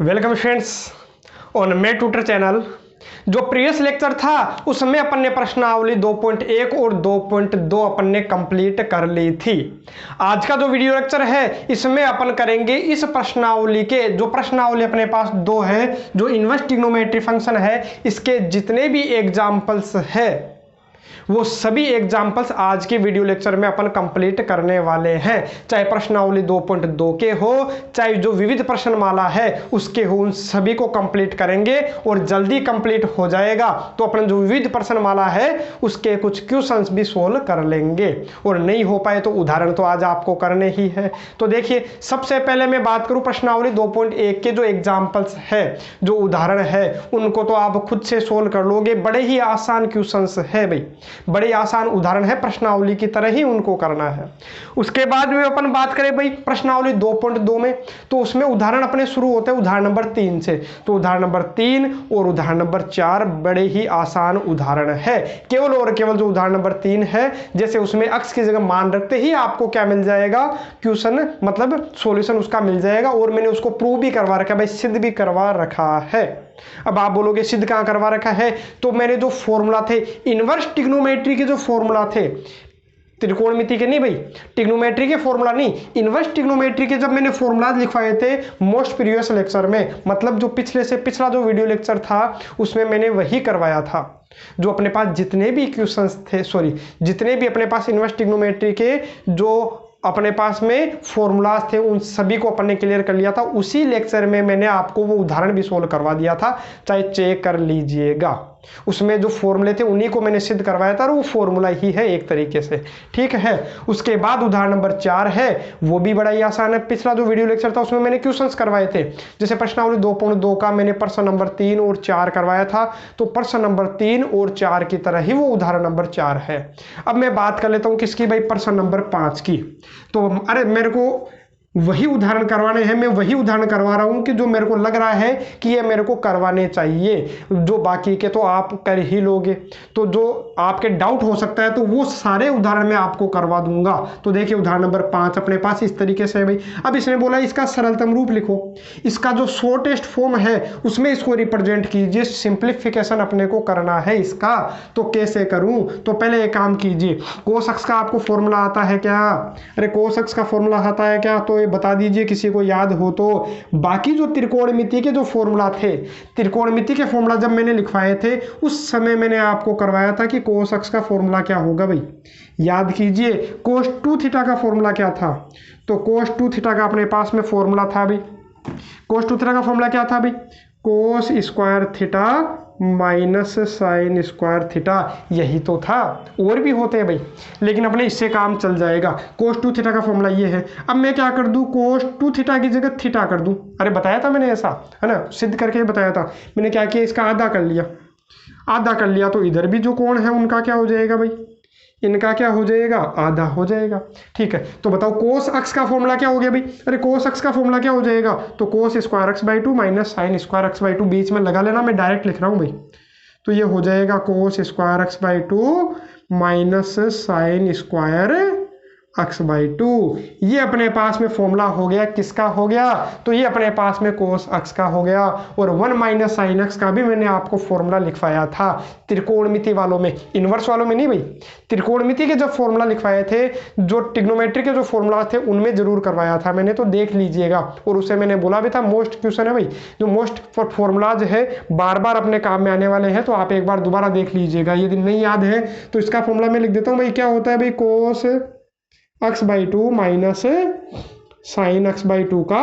Welcome friends on May tutor channel. जो previous lecture था उसमें अपन ने प्रश्नावली 2.1 और 2.2 अपन ने कंप्लीट कर ली थी। आज का जो वीडियो लेक्चर है इसमें अपन करेंगे इस प्रश्नावली के जो प्रश्नावली अपने पास दो है, जो इनवर्स ट्रिग्नोमेट्री फंक्शन है, इसके जितने भी एग्जाम्पल्स है वो सभी एग्जाम्पल्स आज के वीडियो लेक्चर में अपन कंप्लीट करने वाले हैं। चाहे प्रश्नावली 2.2 के हो, चाहे जो विविध प्रश्नमाला है उसके हो, उन सभी को कंप्लीट करेंगे और जल्दी कंप्लीट हो जाएगा तो अपन जो विविध प्रश्नमाला है उसके कुछ क्वेश्चंस भी सोल्व कर लेंगे, और नहीं हो पाए तो उदाहरण तो आज आपको करने ही है। तो देखिए, सबसे पहले मैं बात करूं प्रश्नावली 2.1 के जो एग्जाम्पल्स है, जो उदाहरण है, उनको तो आप खुद से सोल्व कर लोगे। बड़े ही आसान क्वेश्चंस है भाई, बड़े आसान उदाहरण है, प्रश्नावली की तरह ही उनको करना है। उसके बाद में अपन बात करें भाई प्रश्नावली 2.2 में, तो उसमें उदाहरण अपने शुरू होते हैं उदाहरण नंबर 3 से। तो उदाहरण नंबर 3 और उदाहरण नंबर 4 बड़े ही आसान उदाहरण है। केवल और केवल जो उदाहरण नंबर 3 है, जैसे उसमें अक्स की जगह मान रखते ही आपको क्या मिल जाएगा, क्वेश्चन मतलब सॉल्यूशन उसका मिल जाएगा। और मैंने उसको प्रूव भी करवा रखा है भाई, सिद्ध भी करवा रखा है। अब आप बोलोगे सिद्ध कहां करवा रखा है, तो मैंने जो फॉर्मूला थे इनवर्स ट्रिग्नोमेट्री के, जो फॉर्मूला थे त्रिकोणमिति के नहीं भाई, ट्रिग्नोमेट्री के फॉर्मूला नहीं, इनवर्स ट्रिग्नोमेट्री के जब मैंने फॉर्मूला लिखवाए थे मोस्ट प्रीवियस लेक्चर में, मतलब जो पिछले से पिछला जो वीडियो लेक्चर था उसमें मैंने वही करवाया था। जो अपने पास जितने भी क्वेश्चंस थे, जितने भी अपने पास इनवर्स ट्रिग्नोमेट्री के जो अपने पास में फॉर्मूलाज थे उन सभी को अपन ने क्लियर कर लिया था। उसी लेक्चर में मैंने आपको वो उदाहरण भी सोल्व करवा दिया था, चाहे चेक कर लीजिएगा। उसमें जो फॉर्मूले थे उन्हीं को मैंने सिद्ध करवाया था और वो फॉर्मूला ही है एक तरीके से, ठीक है। उसके बाद उदाहरण नंबर 4 है, वो भी बड़ा ही आसान है। पिछला जो वीडियो लेक्चर था उसमें मैंने क्वेश्चंस करवाए थे, जैसे प्रश्नावली 2.2 का मैंने प्रश्न नंबर 3 और 4 करवाया था, तो प्रश्न नंबर 3 और 4 की तरह ही वो उदाहरण नंबर 4 है। अब मैं बात कर लेता हूँ किसकी भाई, प्रश्न नंबर 5 की। तो अरे मेरे को वही उदाहरण करवाने हैं, मैं वही उदाहरण करवा रहा हूं कि जो मेरे को लग रहा है कि ये मेरे को करवाने चाहिए, जो बाकी के तो आप कर ही लोगे। तो जो आपके डाउट हो सकता है तो वो सारे उदाहरण मैं आपको करवा दूंगा। तो देखिए उदाहरण नंबर 5 अपने पास इस तरीके से है भाई। अब इसने बोला इसका सरलतम रूप लिखो, इसका जो शॉर्टेस्ट फॉर्म है उसमें इसको रिप्रेजेंट कीजिए। सिंप्लीफिकेशन अपने को करना है इसका, तो कैसे करूं, तो पहले एक काम कीजिए, कोस एक्स का आपको फॉर्मूला आता है क्या? अरे कोस एक्स का फॉर्मूला आता है क्या, तो बता दीजिए किसी को याद हो तो। बाकी जो त्रिकोणमिति के जो फॉर्मूला थे, त्रिकोणमिति के फॉर्मूला जब मैंने लिखवाए थे उस समय मैंने आपको करवाया था कि कोस एक्स का फॉर्मूला क्या होगा भाई, याद कीजिए। कोस 2 थीटा का फॉर्मूला क्या था, तो कोस 2 थीटा का अपने पास में फॉर्मूला था भाई, कोस 2 थीटा का फॉर्मूला क्या था भाई, cos square theta minus sine square theta, यही तो था। और भी होते हैं भाई, लेकिन अपने इससे काम चल जाएगा। कोस 2 थीटा का फॉर्मूला ये है। अब मैं क्या कर दूं, कोस 2 थीटा की जगह थीटा कर दूं। अरे बताया था मैंने ऐसा, है ना, सिद्ध करके बताया था मैंने। क्या किया, इसका आधा कर लिया, आधा कर लिया तो इधर भी जो कोण है उनका क्या हो जाएगा भाई, इनका क्या हो जाएगा, आधा हो जाएगा, ठीक है। तो बताओ कोस अक्स का फॉर्मूला क्या हो गया भाई, अरे कोस अक्स का फॉर्मूला क्या हो जाएगा, तो cos square x by 2 minus sine square x by 2, बीच में लगा लेना, मैं डायरेक्ट लिख रहा हूँ भाई। तो ये हो जाएगा cos square x by 2 minus sine square x by 2। ये अपने पास में फॉर्मूला हो गया, किसका हो गया, तो ये अपने पास में कोस एक्स का हो गया। और 1 माइनस साइन एक्स का भी मैंने आपको फॉर्मूला लिखवाया था त्रिकोणमिति वालों में, इनवर्स वालों में नहीं भाई। त्रिकोणमिति के जब फॉर्मूला लिखवाए थे, जो ट्रिग्नोमेट्री के जो फॉर्मूला थे उनमें जरूर करवाया था मैंने, तो देख लीजिएगा। और उसे मैंने बोला भी था मोस्ट क्वेश्चन है भाई, जो मोस्ट फॉर्मूलाज है बार बार अपने काम में आने वाले हैं, तो आप एक बार दोबारा देख लीजिएगा। यदि नहीं याद है तो इसका फॉर्मूला मैं लिख देता हूँ भाई। क्या होता है भाई, कोस x by 2 minus sine x by 2 का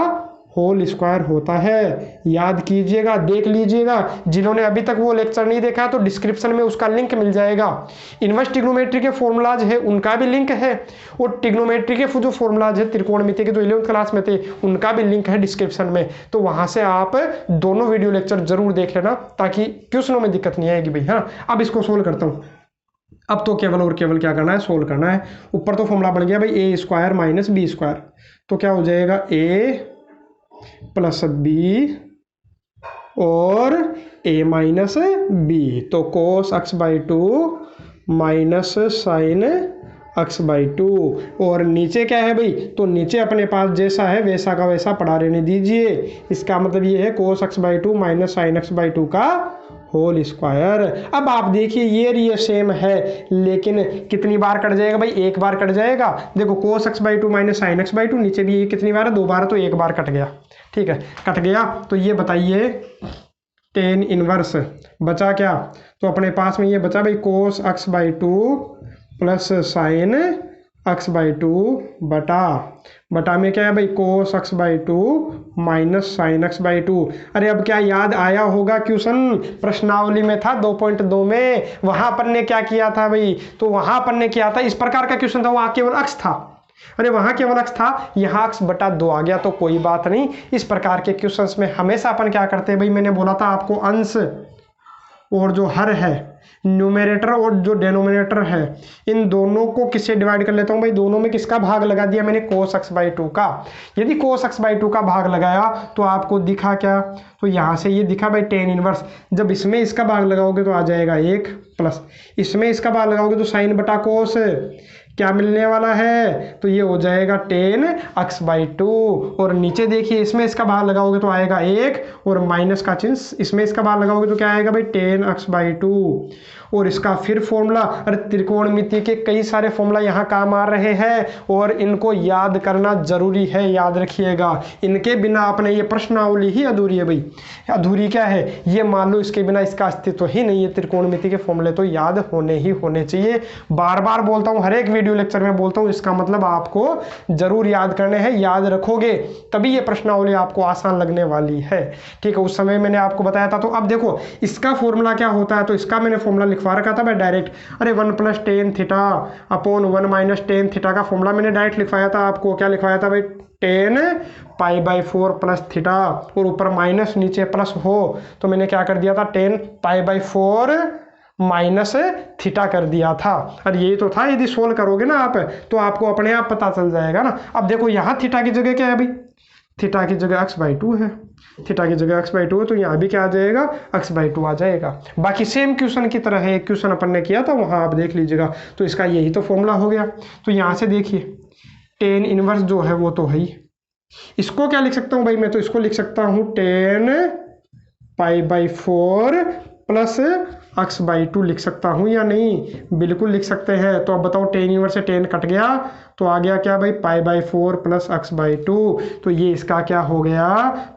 होल स्क्वायर होता है। याद कीजिएगा, देख लीजिएगा। जिन्होंने अभी तक वो लेक्चर नहीं देखा तो डिस्क्रिप्शन में उसका लिंक मिल जाएगा। इनवर्स ट्रिग्नोमेट्री के फॉर्मूलाज है उनका भी लिंक है, और ट्रिग्नोमेट्री के जो फॉर्मूलाज है त्रिकोणमिति के जो 11th क्लास में थे उनका भी लिंक है डिस्क्रिप्शन में। तो वहां से आप दोनों वीडियो लेक्चर जरूर देख लेना, ताकि क्वेश्चनों में दिक्कत नहीं आएगी भाई। हाँ, अब इसको सोल्व करता हूँ। अब तो केवल और केवल क्या करना है, सोल्व करना है। ऊपर तो फॉर्मूला बन गया भाई ए स्क्वायर माइनस बी स्क्वायर, तो क्या हो जाएगा ए प्लस बी और ए माइनस बी, तो cos x by 2 minus sin x/2। और नीचे क्या है भाई, तो नीचे अपने पास जैसा है वैसा का वैसा पड़ा रहने दीजिए। इसका मतलब ये है cos x/2 minus sin x/2 का होल स्क्वायर। अब आप देखिए ये सेम है, लेकिन कितनी बार कट जाएगा भाई, एक बार कट जाएगा। देखो cos x/2 minus sin x/2, नीचे भी ये कितनी बार है, 2 बार, तो एक बार कट गया। ठीक है, कट गया। तो ये बताइए tan इनवर्स बचा क्या, तो अपने पास में ये बचा भाई cos x/2 plus sin x/2 बटा में क्या है भाई cos x/2 minus sin x/2। अरे अब क्या याद आया होगा, क्वेश्चन प्रश्नावली में था 2.2 में, वहां अपन ने क्या किया था भाई, तो वहां अपन ने किया था इस प्रकार का क्वेश्चन था, वहां केवल अक्स था। अरे वहां केवल अक्स था, यहाँ अक्स बटा 2 आ गया, तो कोई बात नहीं। इस प्रकार के क्वेश्चंस में हमेशा अपन क्या करते हैं भाई, मैंने बोला था आपको अंश और जो हर है, न्यूमरेटर और जो डेनोमिनेटर है, इन दोनों को किससे डिवाइड कर लेता हूं भाई, दोनों में किसका भाग लगा दिया मैंने, cos x/2 का। यदि cos x/2 का भाग लगाया तो आपको दिखा क्या, तो यहां से ये दिखा भाई tan इनवर्स। जब इसमें इसका भाग लगाओगे तो आ जाएगा 1 प्लस इसमें इसका भाग लगाओगे तो sin बटा cos क्या मिलने वाला है, तो ये हो जाएगा tan x/2। और नीचे देखिए इसमें इसका भाग लगाओगे तो आएगा 1 और माइनस का चिन्ह, इसमें इसका भाग लगाओगे तो क्या आएगा भाई tan x/2। और इसका फिर फॉर्मूला, अरे त्रिकोणमिति के कई सारे फॉर्मूला यहाँ काम आ रहे हैं और इनको याद करना जरूरी है, याद रखिएगा। इनके बिना अपने ये प्रश्नावली ही अधूरी है भाई। अधूरी क्या है, ये मान लो इसके बिना इसका अस्तित्व ही नहीं है। त्रिकोणमिति के फॉर्मूले तो याद होने ही होने चाहिए। बार बार बोलता हूँ, हर एक वीडियो लेक्चर में बोलता हूँ, इसका मतलब आपको जरूर याद करने हैं। याद रखोगे तभी ये प्रश्नावली आपको आसान लगने वाली है। ठीक है, उस समय मैंने आपको बताया था। तो अब देखो इसका फॉर्मूला क्या होता है, तो इसका मैंने फॉर्मूला लिखवा रखा था मैं डायरेक्ट। अरे 1 plus tan theta upon 1 minus tan theta का फॉर्मूला मैंने डायरेक्ट लिखवाया था आपको। क्या लिखवाया था भाई, tan π/4 प्लस थीटा, और ऊपर माइनस नीचे प्लस हो तो मैंने क्या कर दिया था, tan π/4 माइनस थीटा कर दिया था। और यही तो था, यदि सोल्व करोगे ना आप तो आपको अपने आप पता चल जाएगा ना। अब देखो यहाँ थीटा की जगह क्या है भाई, थीटा की जगह x/2 है, थीटा की जगह x/2 है, तो यहाँ भी क्या आ जाएगा, x/2 आ जाएगा। बाकी सेम क्वेश्चन की तरह है, एक क्वेश्चन अपन ने किया था वहाँ आप देख लीजिएगा। तो इसका यही तो फॉर्मूला हो गया। तो यहाँ से देखिए tan इनवर्स जो है वो तो है ही। इसको क्या लिख सकता हूँ भाई, मैं तो इसको लिख सकता हूँ tan π/4 प्लस x/2 लिख सकता हूँ या नहीं, बिल्कुल लिख सकते हैं। तो अब बताओ tan इनवर्स से tan कट गया तो आ गया क्या भाई, π/4 प्लस x/2। तो ये इसका क्या हो गया,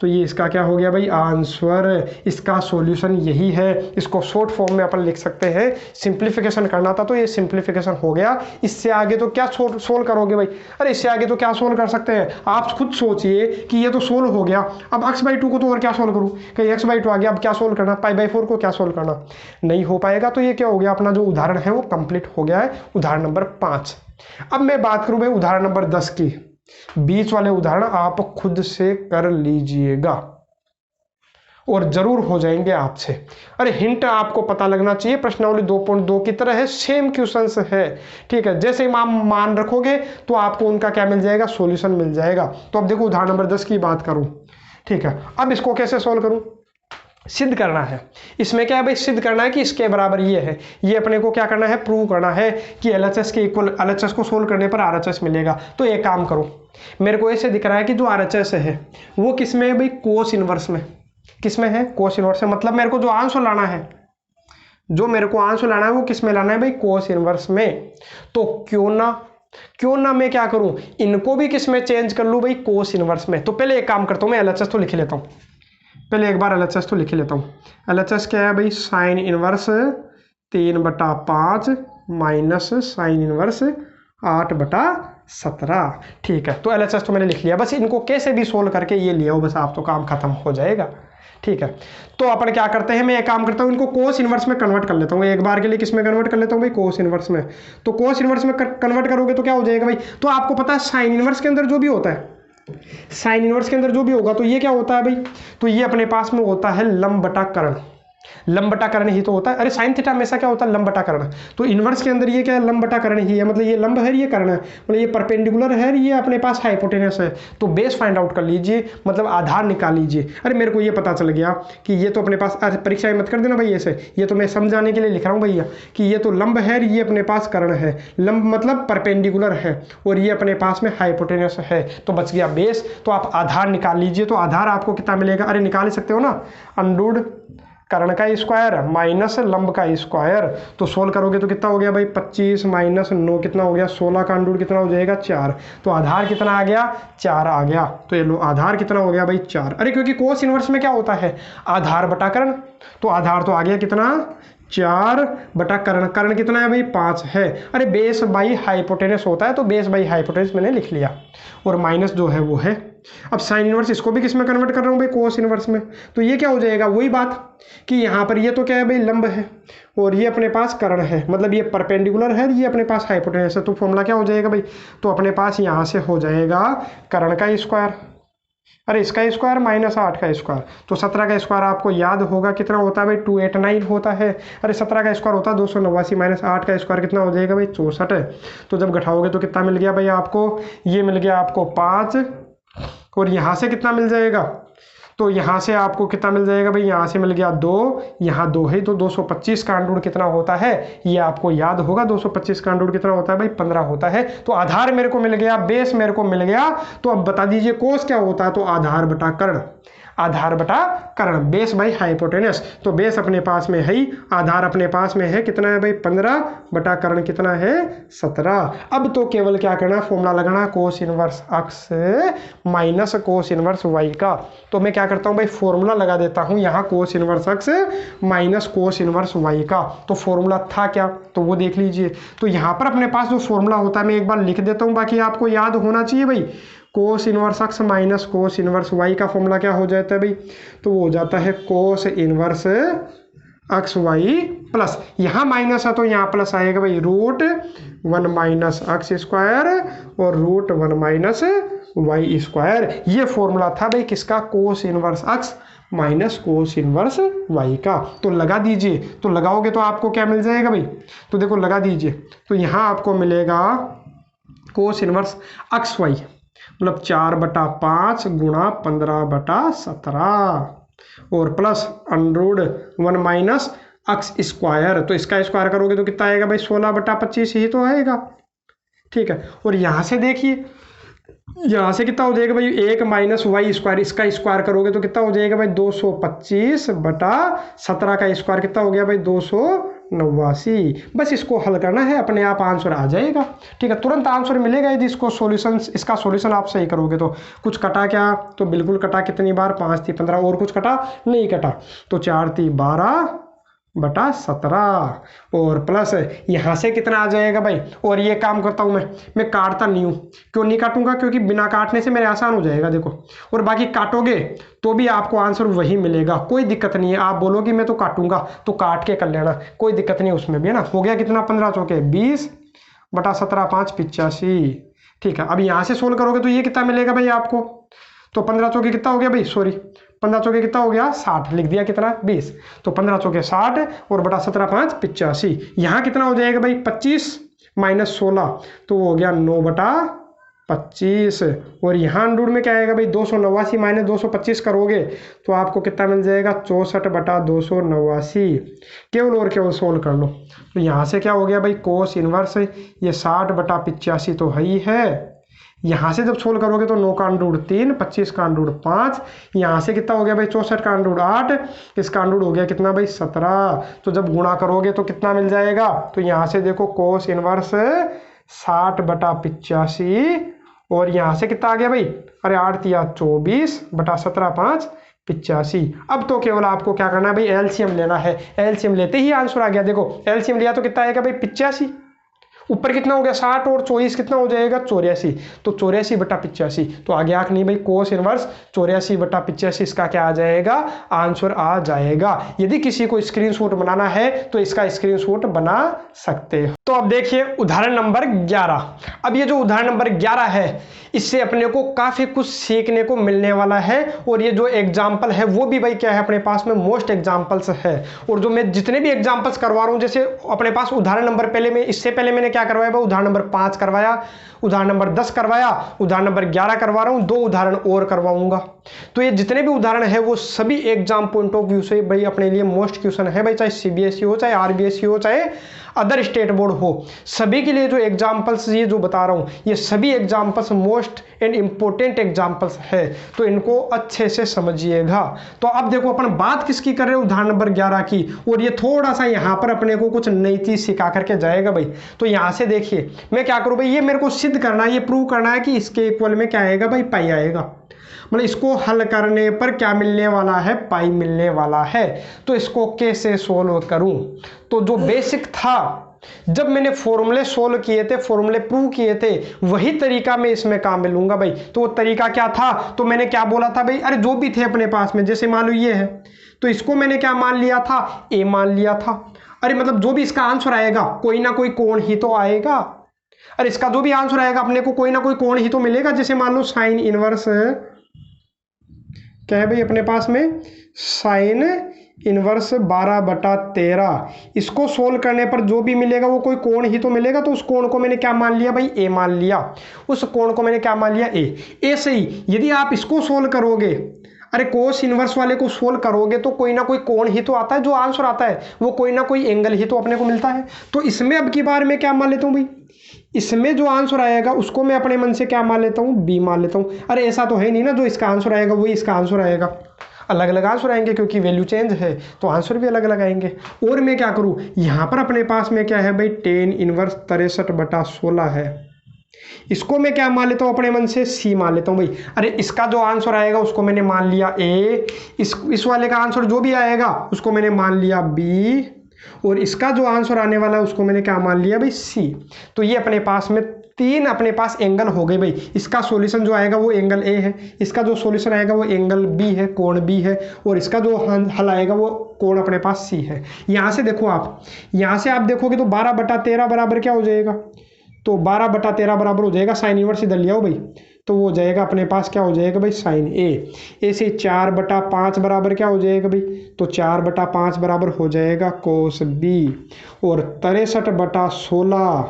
तो ये इसका क्या हो गया भाई, आंसर। इसका सॉल्यूशन यही है। इसको शॉर्ट फॉर्म में अपन लिख सकते हैं। सिंप्लीफिकेशन करना था तो ये सिंप्लीफिकेशन हो गया। इससे आगे तो क्या सोल्व करोगे भाई, अरे इससे आगे तो क्या सोल्व कर सकते हैं, आप खुद सोचिए कि ये तो सोल्व हो गया। अब x/2 को तो और क्या सोल्व करूँ, कहीं x/2 आ गया, अब क्या सोल्व करना, π/4 को क्या सोल्व करना, नहीं हो पाएगा। तो ये क्या हो गया, अपना जो उदाहरण है वो कंप्लीट हो गया है, उदाहरण नंबर 5। अब मैं बात करूं भाई उदाहरण नंबर 10 की। बीच वाले उदाहरण आप खुद से कर लीजिएगा और जरूर हो जाएंगे आपसे। अरे हिंट आपको पता लगना चाहिए, प्रश्नावली 2.2 की तरह है, सेम क्वेश्चंस है। ठीक है, जैसे ही आप मान रखोगे तो आपको उनका क्या मिल जाएगा, सॉल्यूशन मिल जाएगा। तो अब देखो उदाहरण नंबर 10 की बात करूं। ठीक है, अब इसको कैसे सोल्व करूं, सिद्ध करना है। इसमें क्या है भाई, सिद्ध करना है कि इसके बराबर ये है। ये अपने को क्या करना है, प्रूव करना है कि LHS के इक्वल, LHS को सोल्व करने पर RHS मिलेगा। तो एक काम करो, मेरे को ऐसे दिख रहा है कि जो RHS है वो किस में है भाई, कोस इनवर्स में। किस में है, कोस इनवर्स में। मतलब मेरे को जो आंसर लाना है, जो मेरे को आंसर लाना है वो किस में लाना है भाई, कोस इनवर्स में। तो क्यों ना मैं क्या करूं, इनको भी किस में चेंज कर लूं भाई, कोस इनवर्स में। तो पहले एक काम करता हूं, मैं LHS तो लिख लेता हूं, पहले एक बार LHS तो लिख लेता हूँ। LHS क्या है भाई, sine inverse 3/5 minus sine inverse 8/17। ठीक है, तो LHS तो मैंने लिख लिया। बस इनको कैसे भी सोल्व करके ये लिया हो, बस आप तो काम खत्म हो जाएगा। ठीक है, तो अपन क्या करते हैं, मैं एक काम करता हूँ, इनको कोस इनवर्स में कन्वर्ट कर लेता हूँ एक बार के लिए। किस में कन्वर्ट कर लेता हूँ भाई, कोस इनवर्स में। तो कोस इनवर्स में कन्वर्ट करोगे तो क्या हो जाएगा भाई, तो आपको पता है साइन इनवर्स के अंदर जो भी होता है, साइन इनवर्स के अंदर जो भी होगा तो ये क्या होता है भाई, तो ये अपने पास में होता है लंब बटा कर्ण। लंब बटा कर्ण ही तो होता है। अरे साइन थीटा हमेशा क्या होता है, लंब बटा कर्ण। तो इनवर्स के अंदर ये क्या है, लंब बटा कर्ण ही है, मतलब ये लंब है, ये कर्ण है, मतलब ये परपेंडिकुलर है, ये अपने पास हाइपोटेनस है। तो बेस फाइंड आउट कर लीजिए, मतलब आधार निकाल लीजिए। अरे मेरे को ये पता चल गया कि ये तो अपने पास, अरे परीक्षा में मत कर देना भाई ऐसे, ये तो मैं समझाने के लिए लिख रहा हूँ भैया कि ये तो लंब है, ये अपने पास कर्ण है, लंब मतलब परपेंडिकुलर है, और ये अपने पास में हाइपोटेनस है। तो बच गया बेस। तो आप आधार निकाल लीजिए। तो आधार आपको कितना मिलेगा, अरे निकाल ही सकते हो ना, अंडूड कर्ण का स्क्वायर माइनस लंब का स्क्वायर। तो सोल्व करोगे तो कितना हो गया भाई, 25 माइनस 9 कितना हो गया, 16 का अंडूड कितना हो जाएगा, 4। तो आधार कितना आ गया, 4 आ गया। तो ये लो आधार कितना हो गया भाई, 4। अरे क्योंकि कोस इनवर्स में क्या होता है, आधार बटा कर्ण। तो आधार तो आ गया कितना, 4 बटा कर्ण। कर्ण कितना है भाई, 5 है। अरे बेस बाई हाइपोटेनस होता है, तो बेस बाई हाइपोटेनस मैंने लिख लिया, और माइनस जो है वो है। अब साइन इनवर्स इसको भी किस में कन्वर्ट कर रहा हूँ भाई, कोस इनवर्स में। तो ये क्या हो जाएगा, वही बात कि यहाँ पर ये तो क्या है भाई, लंब है, और ये अपने पास कर्ण है, मतलब ये परपेंडिकुलर है, ये अपने पास हाइपोटेनस है। तो फॉर्मूला क्या हो जाएगा भाई, तो अपने पास यहाँ से हो जाएगा कर्ण का स्क्वायर, अरे इसका स्क्वायर माइनस 8 का स्क्वायर। तो 17 का स्क्वायर आपको याद होगा कितना होता है भाई, 289 होता है। अरे 17 का स्क्वायर होता है 289, माइनस 8 का स्क्वायर कितना हो जाएगा भाई, 64 है। तो जब घटाओगे तो कितना मिल गया भाई आपको, ये मिल गया आपको 5, और यहाँ से कितना मिल जाएगा, तो यहाँ से आपको कितना मिल जाएगा भाई, यहाँ से मिल गया 2, यहाँ 2 है, तो 225 का अंडूड कितना होता है, ये आपको याद होगा। 225 का अंडूड कितना होता है भाई, 15 होता है। तो आधार मेरे को मिल गया, बेस मेरे को मिल गया। तो अब बता दीजिए कोस क्या होता है, तो आधार बटा कर्ण, आधार बटा कर्ण, बेस बाई हाइपोटेनस। तो बेस अपने पास में है ही, आधार अपने पास में है कितना है भाई, 15 बटा कर्ण कितना है, 17। अब तो केवल क्या करना, फॉर्मूला लगाना cos inverse x minus cos inverse y का। तो मैं क्या करता हूँ भाई, फॉर्मूला लगा देता हूँ यहाँ cos inverse x minus cos inverse y का। तो फॉर्मूला था क्या, तो वो देख लीजिए। तो यहाँ पर अपने पास जो फॉर्मूला होता है मैं एक बार लिख देता हूँ, बाकी आपको याद होना चाहिए भाई। Cos inverse x minus cos inverse y का फॉर्मूला क्या हो जाता है भाई, तो वो हो जाता है cos inverse x y plus, यहाँ माइनस है तो यहाँ प्लस आएगा भाई, √1 माइनस एक्स स्क्वायर और √1 माइनस वाई स्क्वायर। ये फॉर्मूला था भाई किसका, cos inverse x minus cos inverse y का। तो लगा दीजिए, तो लगाओगे तो आपको क्या मिल जाएगा भाई, तो देखो लगा दीजिए, तो यहाँ आपको मिलेगा कोस इनवर्स एक्स वाई मतलब 4/5 गुणा 15/17 और प्लस √1 माइनस एक्स स्क्वायर। तो इसका स्क्वायर करोगे तो कितना आएगा भाई, 16/25 ही तो आएगा, ठीक है। और यहाँ से देखिए, यहाँ से कितना हो जाएगा भाई, 1 माइनस वाई स्क्वायर, इसका स्क्वायर करोगे तो कितना हो जाएगा भाई, 225/17 का स्क्वायर कितना हो गया भाई, 289। बस इसको हल करना है, अपने आप आंसर आ जाएगा, ठीक है, तुरंत आंसर मिलेगा यदि इसको सॉल्यूशन, इसका सॉल्यूशन आप सही करोगे तो। कुछ कटा क्या, तो बिल्कुल कटा, कितनी बार, 5 × 15, और कुछ कटा नहीं कटा, तो 4 × 12/17 और प्लस यहाँ से कितना आ जाएगा भाई। और ये काम करता हूँ मैं काटता नहीं हूँ, क्यों नहीं काटूंगा, क्योंकि बिना काटने से मेरे आसान हो जाएगा, देखो। और बाकी काटोगे तो भी आपको आंसर वही मिलेगा, कोई दिक्कत नहीं है। आप बोलोगे मैं तो काटूंगा, तो काट के कर लेना, कोई दिक्कत नहीं उसमें भी, है ना। हो गया कितना, 15 चौके 20/17 5 85, ठीक है। अब यहाँ से सोल्व करोगे तो ये कितना मिलेगा भाई आपको, तो 15 चौके कितना हो गया भाई, सॉरी 15 चौके कितना हो गया, 60, लिख दिया कितना 20, तो 15 चौके 60 और बटा 17 5 85। यहाँ कितना हो जाएगा भाई, 25 माइनस 16, तो वो हो गया 9/25। और यहाँ अंडूर में क्या आएगा भाई, 289 माइनस 225 करोगे तो आपको कितना मिल जाएगा, 64/289। केवल और केवल सोल्व कर लो। तो यहाँ से क्या हो गया भाई, कोस इनवर्स ये 60/85 तो है ही है। यहाँ से जब सोल्व करोगे तो 9 का अंडूड 3, 25 का अंडूड 5, यहाँ से कितना हो गया भाई, 64 का अंडूड 8, इसका अंडूड हो गया कितना भाई, 17। तो जब गुणा करोगे तो कितना मिल जाएगा, तो यहाँ से देखो कोस इनवर्स 60/85 और यहाँ से कितना आ गया भाई, अरे 8 × 24/17 5 85। अब तो केवल आपको क्या करना है भाई, एलसीएम लेना है। एलसीएम लेते ही आंसर आ गया, देखो एलसीएम लिया तो कितना आएगा भाई, 85, ऊपर कितना हो गया 60 और 24 कितना हो जाएगा 84। तो 84/85। तो आगे आंख नहीं भाई, कोस इनवर्स 84/85 इसका क्या आ जाएगा, आंसर आ जाएगा। यदि किसी को स्क्रीनशॉट बनाना है तो इसका स्क्रीनशॉट बना सकते हो। तो अब देखिए उदाहरण नंबर 11। अब ये जो उदाहरण नंबर 11 है इससे अपने को काफी कुछ सीखने को मिलने वाला है। और ये जो एग्जाम्पल है वो भी भाई क्या है, अपने पास में मोस्ट एग्जाम्पल्स है। और जो मैं जितने भी एग्जाम्पल्स करवा रहा हूँ, जैसे अपने पास उदाहरण नंबर पहले में, इससे पहले मैंने क्या करवाया भाई, उदाहरण नंबर 5 करवाया, उदाहरण नंबर 10 करवाया, उदाहरण नंबर 11 करवा रहा हूँ, 2 उदाहरण और करवाऊंगा। तो ये जितने भी उदाहरण है वो सभी एग्जाम पॉइंट ऑफ व्यू से भाई अपने लिए मोस्ट क्वेश्चन है भाई, चाहे सीबीएसई हो, चाहे आरबीएसई हो, चाहे अदर स्टेट बोर्ड हो, सभी के लिए जो एग्जाम्पल्स ये जो बता रहा हूँ ये सभी examples most and important examples है। तो इनको अच्छे से समझिएगा। तो अब देखो अपन बात किसकी कर रहे हैं, उदाहरण नंबर 11 की। और ये थोड़ा सा यहाँ पर अपने को कुछ नई चीज सिखा करके जाएगा भाई। तो यहाँ से देखिए मैं क्या करूँ भाई, ये मेरे को सिद्ध करना है, ये प्रूव करना है कि इसके इक्वल में क्या आएगा भाई, पाई आएगा। मतलब इसको हल करने पर क्या मिलने वाला है, पाई मिलने वाला है। तो इसको कैसे सोल्व करूं, तो जो बेसिक था जब मैंने फॉर्मूले सोल्व किए थे, फॉर्मूले प्रूव किए थे, वही तरीका मैं इसमें काम में लूंगा भाई। तो वो तरीका क्या था, तो मैंने क्या बोला था भाई, अरे जो भी थे अपने पास में, जैसे मान लो ये है तो इसको मैंने क्या मान लिया था, ए मान लिया था। अरे मतलब जो भी इसका आंसर आएगा कोई ना कोई कोण ही तो आएगा। अरे इसका जो भी आंसर आएगा अपने को कोई ना कोई कोण ही तो मिलेगा। जैसे मान लो साइन इनवर्स क्या है भाई अपने पास में, साइन इनवर्स 12/13, इसको सोल्व करने पर जो भी मिलेगा वो कोई कोण ही तो मिलेगा। तो उस कोण को मैंने क्या मान लिया भाई, ए मान लिया। उस कोण को मैंने क्या मान लिया, ए से ही यदि आप इसको सोल्व करोगे, अरे कोस इनवर्स वाले को सोल्व करोगे तो कोई ना कोई कोण ही तो आता है, जो आंसर आता है वो कोई ना कोई एंगल ही तो अपने को मिलता है। तो इसमें अब की बार मैं क्या मान लेता हूँ भाई, इसमें जो आंसर आएगा उसको मैं अपने मन से क्या मान लेता हूँ, बी मान लेता हूँ। अरे ऐसा तो है नहीं ना जो इसका आंसर आएगा वही इसका आंसर आएगा, अलग अलग आंसर आएंगे क्योंकि वैल्यू चेंज है तो आंसर भी अलग अलग आएंगे। और मैं क्या करूँ, यहाँ पर अपने पास में क्या है भाई, टेन इनवर्स 63/16 है, इसको मैं क्या मान लेता हूँ अपने मन से, सी मान लेता हूँ भाई। अरे इसका जो आंसर आएगा उसको मैंने मान लिया ए, इस वाले का आंसर जो भी आएगा उसको मैंने मान लिया बी, और इसका जो आंसर आने वाला है उसको मैंने क्या मान लिया भाई, सी। तो ये अपने पास में 3 अपने पास एंगल हो गए भाई। इसका सॉल्यूशन जो आएगा वो एंगल ए है, इसका जो सॉल्यूशन आएगा वो एंगल बी है, कोण बी है, और इसका जो हल आएगा वो कोण अपने पास सी है। यहाँ से देखो आप, यहाँ से आप देखोगे तो 12/13 बराबर क्या हो जाएगा, तो 12/13 बराबर हो जाएगा साइन इनवर्स, इधर ले आओ भाई, तो वो हो जाएगा अपने पास क्या हो जाएगा भाई, साइन ए से 4/5 बराबर क्या हो जाएगा भाई, तो 4/5 बराबर हो जाएगा कोस बी, और 63/16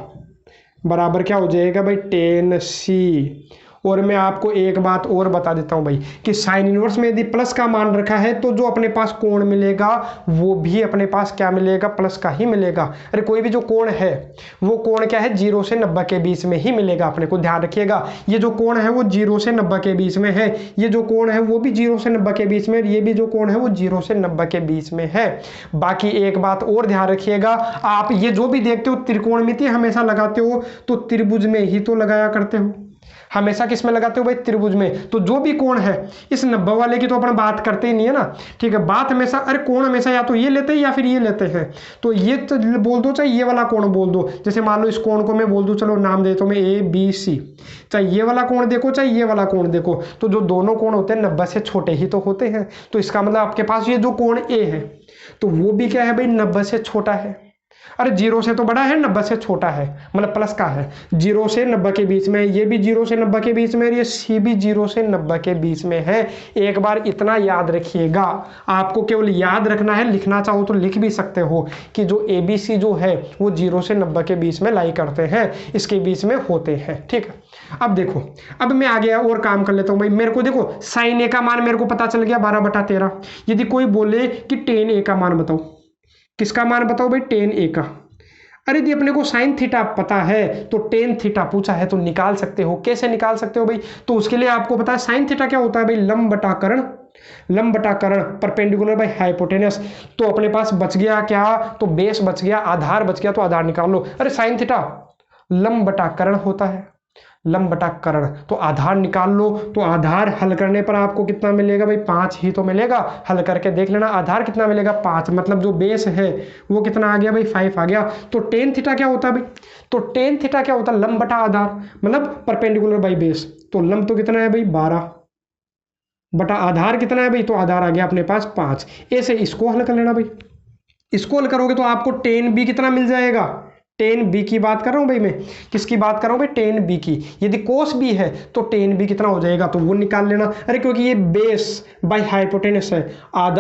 बराबर क्या हो जाएगा भाई, टेन सी। और मैं आपको एक बात और बता देता हूं भाई कि साइन इनवर्स में यदि प्लस का मान रखा है तो जो अपने पास कोण मिलेगा वो भी अपने पास क्या मिलेगा, प्लस का ही मिलेगा। अरे कोई भी जो कोण है वो कोण क्या है, 0 से 90 के बीच में ही मिलेगा। अपने को ध्यान रखिएगा, ये जो कोण है वो 0 से 90 के बीच में है, ये जो कोण है वो भी 0 से 90 के बीच में, ये भी जो कोण है वो 0 से 90 के बीच में है। बाकी एक बात और ध्यान रखिएगा, आप ये जो भी देखते हो त्रिकोणमिति हमेशा लगाते हो तो त्रिभुज में ही तो लगाया करते हो, हमेशा किस में लगाते हो भाई, त्रिभुज में। तो जो भी कोण है, इस 90 वाले की तो अपन बात करते ही नहीं है ना, ठीक है। बात हमेशा, अरे कोण हमेशा या तो ये लेते हैं या फिर ये लेते हैं, तो ये तो बोल दो, चाहे ये वाला कोण बोल दो। जैसे मान लो इस कोण को मैं बोल दूं, चलो नाम देता हूं मैं ए बी सी, चाहे ये वाला कोण देखो चाहे ये वाला कोण देखो, तो जो दोनों कोण होते हैं 90 से छोटे ही तो होते हैं। तो इसका मतलब आपके पास ये जो कोण ए है तो वो भी क्या है भाई, 90 से छोटा है। अरे 0 से तो बड़ा है, 90 से छोटा है, मतलब प्लस का है, 0 से 90 के बीच में, ये भी 0 से 90 के बीच में, ये सी भी 0 से 90 के बीच में है। एक बार इतना याद रखिएगा, आपको केवल याद रखना है, लिखना चाहो तो लिख भी सकते हो कि जो ए बी सी जो है वो 0 से 90 के बीच में लाई करते हैं, इसके बीच में होते हैं, ठीक है। अब देखो, अब मैं आगे और काम कर लेता हूँ भाई। मेरे को देखो साइन ए का मान मेरे को पता चल गया 12/13। यदि कोई बोले कि टेन ए का मान बताओ, किसका मान बताओ भाई, टेन ए का। अरे यदि अपने को साइन थीटा पता है तो टेन थीटा पूछा है तो निकाल सकते हो। कैसे निकाल सकते हो भाई, तो उसके लिए आपको पता है साइन थीटा क्या होता है भाई, लंब बटा कर्ण, लंब बटा कर्ण, परपेंडिकुलर बाय हाइपोटेनस। तो अपने पास बच गया क्या, तो बेस बच गया, आधार बच गया, तो आधार निकाल लो। अरे साइन थीटा लंब बटा कर्ण होता है, लंब बटा कर्ण, तो आधार निकाल लो। तो आधार हल करने पर आपको कितना मिलेगा भाई, 5 ही तो मिलेगा। हल करके देख लेना आधार कितना मिलेगा, 5। मतलब जो बेस है वो कितना आ गया भाई, 5 आ गया। तो टेन थीटा क्या होता है भाई, तो टेन थीटा क्या होता है, लंब बटा आधार, मतलब परपेंडिकुलर बाई बेस। तो लंब तो कितना है भाई 12 बटा आधार कितना है भाई, तो आधार आ गया अपने पास 5। ऐसे इसको हल कर लेना भाई। इसको हल करोगे तो आपको टेन बी कितना मिल जाएगा, टेन बी की बात कर रहा हूं भाई मैं, किसकी बात कर रहा हूं भाई, टेन बी की। यदि कोस बी है तो टेन बी कितना हो जाएगा, तो वो निकाल लेना। अरे क्योंकि ये बेस बाय हाइपोटेनस है, हाँ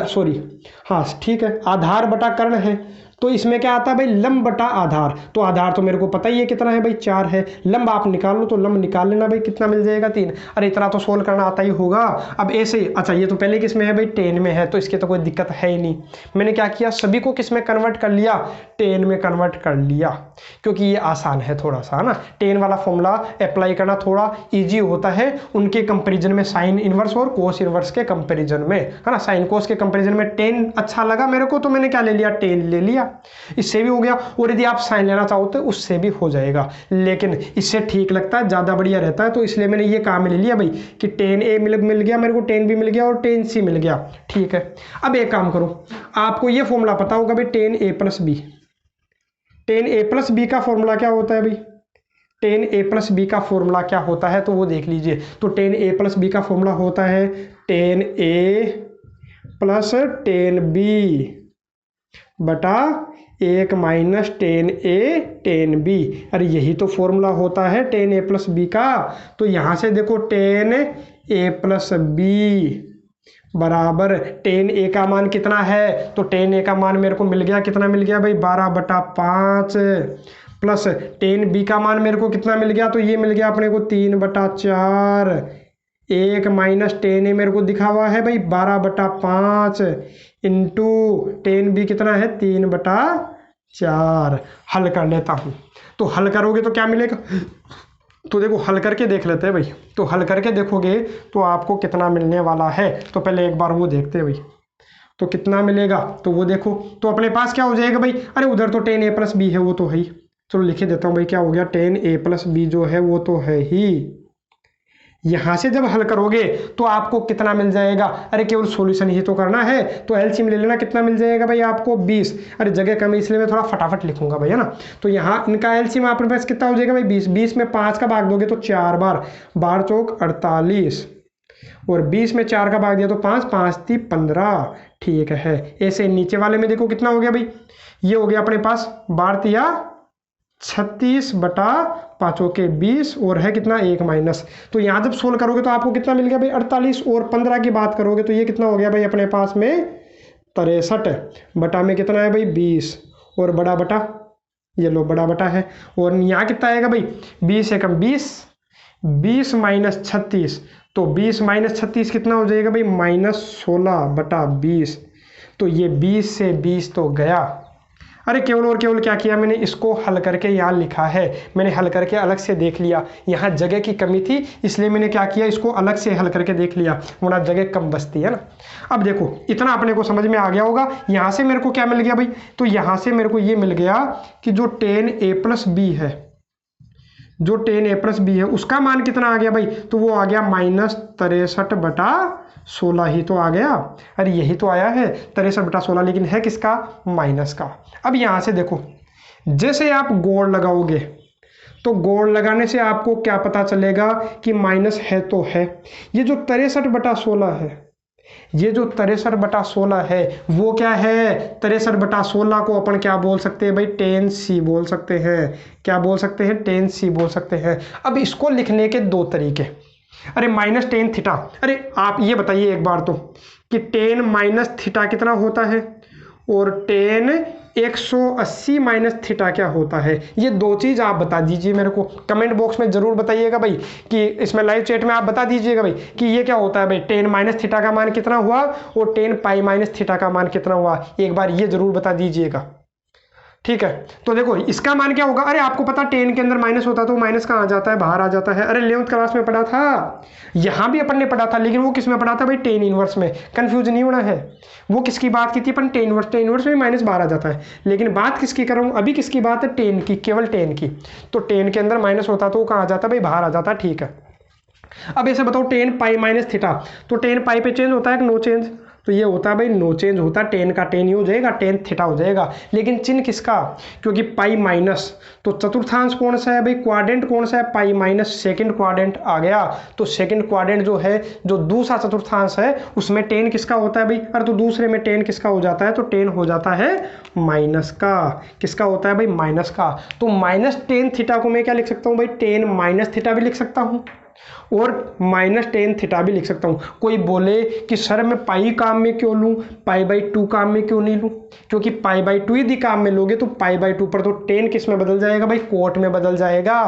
ठीक है, आधार बटा कर्ण है, तो इसमें क्या आता है भाई, लंब बटा आधार। तो आधार तो मेरे को पता ही है कितना है भाई, 4 है। लंब आप निकाल लो, तो लंब निकाल लेना भाई, कितना मिल जाएगा 3। अरे इतना तो सोल्व करना आता ही होगा। अब ऐसे अच्छा, ये तो पहले किस में है भाई, 10 में है, तो इसकी तो कोई दिक्कत है ही नहीं। मैंने क्या किया, सभी को किस में कन्वर्ट कर लिया, 10 में कन्वर्ट कर लिया, क्योंकि ये आसान है थोड़ा सा, है ना। 10 वाला फॉर्मूला अप्लाई करना थोड़ा ईजी होता है उनके कंपेरिजन में, साइन इनवर्स और कोस इनवर्स के कंपेरिजन में, है ना। साइन कोस के कंपेरिजन में 10 अच्छा लगा मेरे को, तो मैंने क्या ले लिया, 10 ले लिया। इससे भी हो गया, और यदि आप साइन लेना चाहो तो उससे भी हो जाएगा, लेकिन इससे ठीक लगता है, ज़्यादा बढ़िया रहता है, तो इसलिए मैंने ये काम ले लिया भाई कि 10A मिल गया मेरे को, 10B मिल गया और 10C मिल गया, ठीक है। अब एक काम करो, आपको ये फॉर्मूला पता होगा भाई, 10A plus B. 10A plus B का फॉर्मूला क्या होता है भाई, 10A प्लस बी का फॉर्मूला क्या होता है, तो वो देख लीजिए। तो 10A प्लस बी का फॉर्मूला होता है 10A प्लस 10B बटा 1 माइनस 10A 10B। अरे यही तो फॉर्मूला होता है 10A प्लस बी का। तो यहाँ से देखो 10A प्लस बी बराबर 10A का मान कितना है, तो 10A का मान मेरे को मिल गया, कितना मिल गया भाई, 12/5 प्लस 10B का मान मेरे को कितना मिल गया, तो ये मिल गया अपने को 3/4। 1 माइनस 10A मेरे को दिखा हुआ है भाई 12/5 इंटू 10B कितना है, 3/4। हल कर लेता हूँ, तो हल करोगे तो क्या मिलेगा, तो देखो हल करके देख लेते हैं भाई। तो हल करके देखोगे तो आपको कितना मिलने वाला है, तो पहले एक बार वो देखते हैं भाई, तो कितना मिलेगा, तो वो देखो। तो अपने पास क्या हो जाएगा भाई, अरे उधर तो 10A प्लस बी है, वो तो है ही। चलो लिखे देता हूँ भाई, क्या हो गया, 10A प्लस बी जो है वो तो है ही। यहाँ से जब हल करोगे तो आपको कितना मिल जाएगा, अरे केवल सॉल्यूशन ही तो करना है, तो एलसीएम ले लेना, कितना मिल जाएगा भाई आपको 20। अरे जगह कम है इसलिए मैं थोड़ा फटाफट लिखूंगा भाई, है ना। तो यहाँ इनका एलसीएम आपके पास कितना हो जाएगा भाई 20। 20 में 5 का भाग दोगे तो 4 बार, 12 चौक 48, और 20 में 4 का भाग दिया तो 5, 5 × 15, ठीक है। ऐसे नीचे वाले में देखो कितना हो गया भाई, ये हो गया अपने पास 36/5 के 20, और है कितना 1 माइनस। तो यहाँ जब सोल्व करोगे तो आपको कितना मिल गया भाई 48, और 15 की बात करोगे तो ये कितना हो गया भाई अपने पास में 63 बटा में कितना है भाई 20, और बड़ा बटा, ये लो बड़ा बटा है, और यहाँ कितना आएगा भाई 20 से कम 20, 20 माइनस 36, तो 20 माइनस 36 कितना हो जाएगा भाई -16/20। तो ये 20 से 20 तो गया। अरे केवल और केवल क्या किया मैंने, इसको हल करके यहाँ लिखा है, मैंने हल करके अलग से देख लिया, यहाँ जगह की कमी थी इसलिए मैंने क्या किया, इसको अलग से हल करके देख लिया, वरना जगह कम बचती है ना। अब देखो इतना अपने को समझ में आ गया होगा। यहाँ से मेरे को क्या मिल गया भाई, तो यहाँ से मेरे को ये मिल गया कि जो 10A प्लस बी है, जो 10A प्लस बी है उसका मान कितना आ गया भाई, तो वो आ गया -63/16 ही तो आ गया। अरे यही तो आया है 63/16, लेकिन है किसका, माइनस का। अब यहाँ से देखो, जैसे आप गोल लगाओगे तो गोल लगाने से आपको क्या पता चलेगा कि माइनस है तो है। ये जो 63/16 है, ये जो 63/16 है वो क्या है, 63/16 को अपन क्या बोल सकते हैं भाई 10C बोल सकते हैं। क्या बोल सकते हैं, 10C बोल सकते हैं। अब इसको लिखने के दो तरीके, अरे -10 थीटा, अरे आप ये बताइए एक बार तो कि 10 माइनस थीटा कितना होता है, और 10 180 माइनस थीटा क्या होता है। ये दो चीज़ आप बता दीजिए मेरे को, कमेंट बॉक्स में ज़रूर बताइएगा भाई, कि इसमें लाइव चैट में आप बता दीजिएगा भाई कि ये क्या होता है भाई, 10 माइनस थीटा का मान कितना हुआ और 10 पाई माइनस थीटा का मान कितना हुआ, एक बार ये ज़रूर बता दीजिएगा। ठीक है। तो देखो इसका मान क्या होगा, अरे आपको पता टेन के अंदर माइनस होता है तो माइनस कहाँ आ जाता है, बाहर आ जाता है। अरे 11th क्लास में पढ़ा था, यहाँ भी अपन ने पढ़ा था, लेकिन वो किस में पढ़ा था भाई, टेन इनवर्स में। कंफ्यूज नहीं होना है, वो किसकी बात की थी अपन, टेन इनवर्स। टेन इनवर्स में माइनस बाहर आ जाता है, लेकिन बात किसकी कर रहा हूँ अभी, किसकी बात है, टेन की, केवल टेन की। तो टेन के अंदर माइनस होता तो वो कहाँ आ जाता भाई, बाहर आ जाता। ठीक है, अब ऐसे बताओ टेन पाई माइनस थीटा, तो टेन पाई पे चेंज होता है कि नो चेंज, तो ये होता है भाई नो चेंज होता है, टेन का टेन ही हो जाएगा, टेन थीटा हो जाएगा। लेकिन चिन्ह किसका, क्योंकि पाई माइनस, तो चतुर्थांश कौन सा है भाई, क्वाड्रेंट कौन सा है, पाई माइनस, सेकंड क्वाड्रेंट आ गया। तो सेकंड क्वाड्रेंट जो है, जो दूसरा चतुर्थांश है उसमें टेन किसका होता है भाई, अरे तो दूसरे में टेन किसका हो जाता है, तो टेन हो जाता है माइनस का। किसका होता है भाई, माइनस का। तो माइनस टेन थीटा को मैं क्या लिख सकता हूँ भाई, टेन माइनस थीटा भी लिख सकता हूँ और माइनस टेन थीटा भी लिख सकता हूँ। कोई बोले कि सर मैं पाई काम में क्यों लूँ, पाई बाई टू काम में क्यों नहीं लूँ, क्योंकि पाई बाई टू यदि काम में लोगे तो पाई बाई टू पर तो टेन किस में बदल जाएगा भाई, कोट में बदल जाएगा।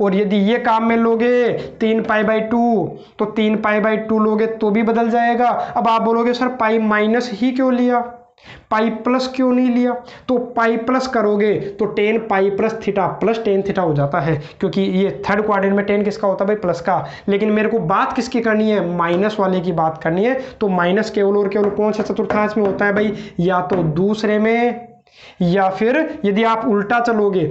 और यदि ये काम में लोगे तीन पाई बाई टू, तो तीन पाई बाई टू लोगे तो भी बदल जाएगा। अब आप बोलोगे सर पाई माइनस ही क्यों लिया, पाई प्लस क्यों नहीं लिया, तो पाई प्लस करोगे तो ten pi plus theta plus tan theta हो जाता है, क्योंकि ये थर्ड क्वाड्रेंट में टेन किसका होता है भाई, प्लस का। लेकिन मेरे को बात किसकी करनी है, माइनस वाले की बात करनी है। तो माइनस केवल और केवल कौन सा चतुर्थांश में होता है भाई, या तो दूसरे में, या फिर यदि आप उल्टा चलोगे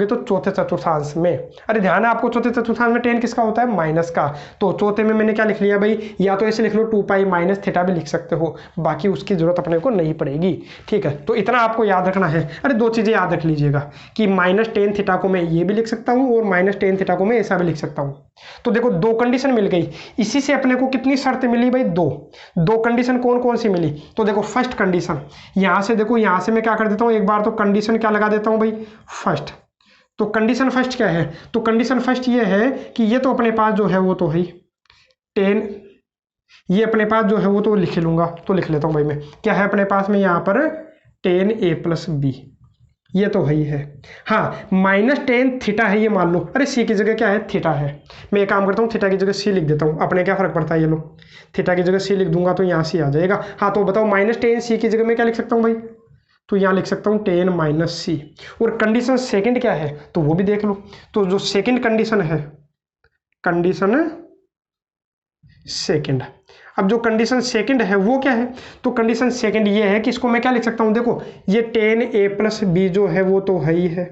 तो चौथे चतुर्थांश में। अरे ध्यान है आपको, चौथे चतुर्थांश में टेन किसका होता है, माइनस का। तो चौथे में मैंने क्या लिख लिया भाई, या तो ऐसे लिख लो टू पाई माइनस थीटा भी लिख सकते हो, बाकी उसकी जरूरत अपने को नहीं पड़ेगी। ठीक है, तो इतना आपको याद रखना है। अरे दो चीजें याद रख लीजिएगा कि माइनस टेन थीटा को मैं ये भी लिख सकता हूँ और माइनस टेन थीटा को मैं ऐसा भी लिख सकता हूँ। तो देखो दो कंडीशन मिल गई, इसी से अपने को कितनी शर्त मिली भाई, दो कंडीशन कौन कौन सी मिली। तो देखो फर्स्ट कंडीशन, यहां से देखो, यहां से मैं क्या कर देता हूं, एक बार तो कंडीशन क्या लगा देता हूं भाई, फर्स्ट। तो कंडीशन फर्स्ट क्या है, तो कंडीशन फर्स्ट ये है कि ये तो अपने पास जो है वो तो है टेन, ये अपने पास जो है वो तो लिख लूंगा, तो लिख लेता हूं भाई मैं, क्या है अपने पास में यहाँ पर टेन ए प्लस बी, ये तो वही है। हाँ माइनस टेन थीटा है ये मान लो, अरे सी की जगह क्या है, थीटा है। मैं एक काम करता हूँ, थीटा की जगह सी लिख देता हूँ, अपने क्या फर्क पड़ता है, ये लो थीटा की जगह सी लिख दूंगा तो यहाँ सी आ जाएगा। हाँ तो बताओ माइनस टेन सी की जगह मैं क्या लिख सकता हूँ भाई, तो यहाँ लिख सकता हूँ टेन माइनस सी। और कंडीशन सेकंड क्या है तो वो भी देख लो। तो जो सेकंड कंडीशन है, कंडीशन सेकंड, अब जो कंडीशन सेकंड है वो क्या है, तो कंडीशन सेकंड ये है कि इसको मैं क्या लिख सकता हूं, देखो ये टेन ए प्लस बी जो है वो तो है ही है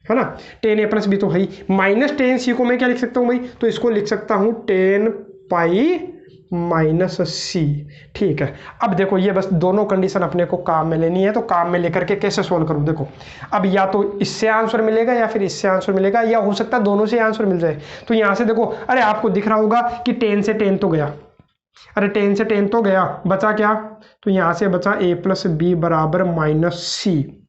ना, टेन ए प्लस बी तो है ही। माइनस टेन सी को मैं क्या लिख सकता हूं भाई, तो इसको लिख सकता हूं टेन पाई माइनस सी। ठीक है, अब देखो ये बस दोनों कंडीशन अपने को काम में लेनी है, तो काम में लेकर के कैसे सोल्व करूं, देखो अब या तो इससे आंसर मिलेगा या फिर इससे आंसर मिलेगा, या हो सकता है दोनों से आंसर मिल जाए। तो यहां से देखो, अरे आपको दिख रहा होगा कि टेन से टेन तो गया, अरे टेन से टेन तो गया, बचा क्या, तो यहां से बचा ए प्लस बी बराबर माइनस सी।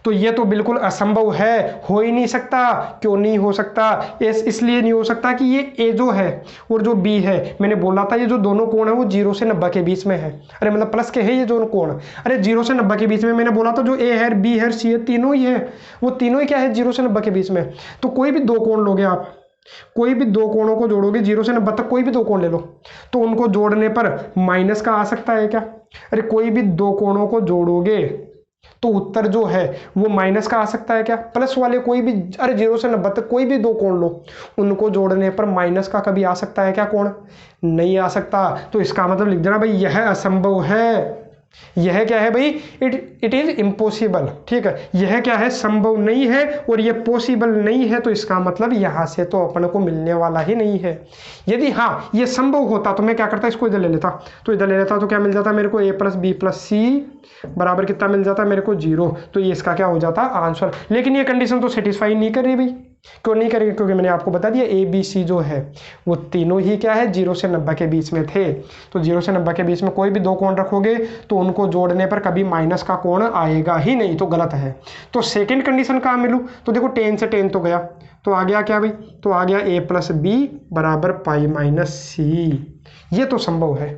तो ये तो बिल्कुल असंभव है, हो ही नहीं सकता। क्यों नहीं हो सकता, इसलिए नहीं हो सकता कि ये ए जो है और जो बी है, मैंने बोला था ये जो दोनों कोण है वो 0 से 90 के बीच में है। अरे मतलब प्लस के है ये दोनों कोण, अरे 0 से 90 के बीच में। मैंने बोला था जो ए है, बी है, सी है, तीनों ही है, वो तीनों ही क्या है, 0 से 90 के बीच में। तो कोई भी दो कोण लोगे आप, कोई भी दो कोणों को जोड़ोगे 0 से 90 तक, कोई भी दो कोण ले लो, तो उनको जोड़ने पर माइनस का आ सकता है क्या, अरे कोई भी दो कोणों को जोड़ोगे तो उत्तर जो है वो माइनस का आ सकता है क्या, प्लस वाले कोई भी, अरे 0 से 90 तक कोई भी दो कोण लो, उनको जोड़ने पर माइनस का कभी आ सकता है क्या कोण, नहीं आ सकता। तो इसका मतलब लिख देना भाई यह असंभव है, यह क्या है भाई, इट इज इम्पॉसिबल। ठीक है, यह क्या है, संभव नहीं है और यह पॉसिबल नहीं है, तो इसका मतलब यहां से तो अपन को मिलने वाला ही नहीं है। यदि हाँ ये संभव होता तो मैं क्या करता, इसको इधर ले लेता, तो इधर ले लेता तो क्या मिल जाता मेरे को, ए प्लस बी प्लस सी बराबर कितना मिल जाता मेरे को, 0। तो ये इसका क्या हो जाता आंसर। लेकिन ये कंडीशन तो सेटिस्फाई नहीं कर रही भाई, क्यों नहीं करेगी, क्योंकि मैंने आपको बता दिया ए बी सी जो है वो तीनों ही क्या है 0 से 90 के बीच में थे। तो 0 से 90 के बीच में कोई भी दो कोण रखोगे तो उनको जोड़ने पर कभी माइनस का कोण आएगा ही नहीं, तो गलत है। तो सेकंड कंडीशन कहाँ मिलूँ, तो देखो 10 से 10 तो गया, तो आ गया क्या भाई, तो आ गया ए प्लस बी बराबर पाई माइनस सी, ये तो संभव है।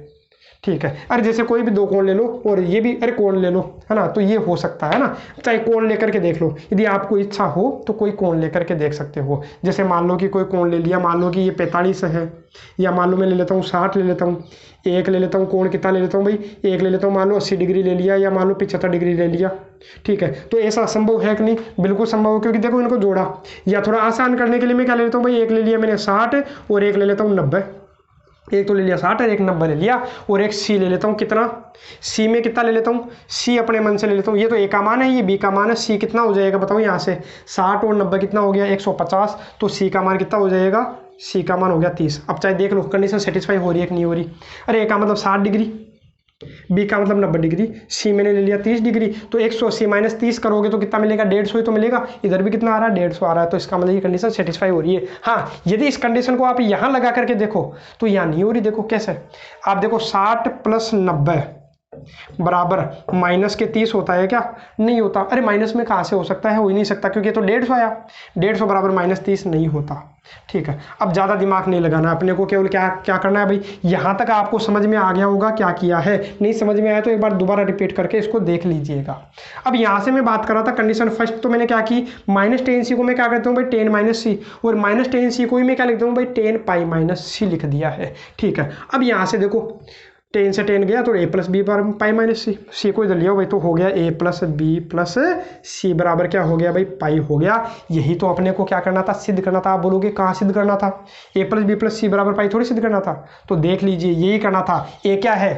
ठीक है, अरे जैसे कोई भी दो कोण ले लो और ये भी अरे कोण ले लो, है ना, तो ये हो सकता है ना, चाहे कोण लेकर के देख लो, यदि आपको इच्छा हो तो कोई कोण लेकर के देख सकते हो। जैसे मान लो कि कोई कोण ले लिया, मान लो कि ये 45 है, या मान लो मैं ले लेता हूँ 60 ले लेता हूँ, एक ले लेता हूँ, कोण कितना ले लेता हूँ भाई, एक ले लेता हूँ, मान लो 80 डिग्री ले लिया, या मान लो 75 डिग्री ले लिया, ठीक है, तो ऐसा संभव है कि नहीं? बिल्कुल संभव है, क्योंकि देखो इनको जोड़ा, या थोड़ा आसान करने के लिए मैं क्या ले लेता हूँ भाई, एक ले लिया मैंने 60 और एक ले लेता हूँ 90। एक तो ले लिया 60 और एक 90 ले लिया, और एक सी ले लेता हूँ। कितना सी में कितना ले लेता हूँ, सी अपने मन से ले लेता हूँ। ये तो ए का मान है, ये बी का मान है, सी कितना हो जाएगा बताओ यहाँ से, 60 और 90 कितना हो गया 150, तो सी का मान कितना हो जाएगा, सी का मान हो गया 30। अब चाहे देख लो कंडीशन सेटिस्फाई हो रही है कि नहीं हो रही। अरे ए का मतलब 60 डिग्री, बी का मतलब 90 डिग्री, सी मैंने ले लिया 30 डिग्री, तो 180 माइनस 30 करोगे तो कितना मिलेगा, 150 ही तो मिलेगा। इधर भी कितना आ रहा है, 150 आ रहा है, तो इसका मतलब ये कंडीशन सेटिस्फाई हो रही है। हाँ, यदि इस कंडीशन को आप यहाँ लगा करके देखो तो यहाँ नहीं हो रही। देखो कैसे, आप देखो 60 + 90 बराबर माइनस के 30 होता है क्या, नहीं होता। अरे माइनस में कहाँ से हो सकता है, हो ही नहीं सकता, क्योंकि ये तो 150 आया, 150 बराबर माइनस 30 नहीं होता। ठीक है, अब ज़्यादा दिमाग नहीं लगाना अपने को, केवल क्या क्या करना है भाई, यहाँ तक आपको समझ में आ गया होगा क्या किया है। नहीं समझ में आया तो एक बार दोबारा रिपीट करके इसको देख लीजिएगा। अब यहाँ से मैं बात कर रहा था कंडीशन फर्स्ट, तो मैंने क्या की, -10c को मैं क्या करता हूँ भाई 10 - c, और -10c को ही मैं क्या लिखता हूँ भाई 10 π - c लिख दिया है। ठीक है, अब यहाँ से देखो 10 से 10 गया तो a + b पर π - c, c को इधर लिया भाई तो हो गया a + b + c बराबर क्या हो गया भाई पाई हो गया। यही तो अपने को क्या करना था, सिद्ध करना था। आप बोलोगे कहाँ सिद्ध करना था, a + b + c बराबर पाई थोड़ी सिद्ध करना था, तो देख लीजिए यही करना था। a क्या है,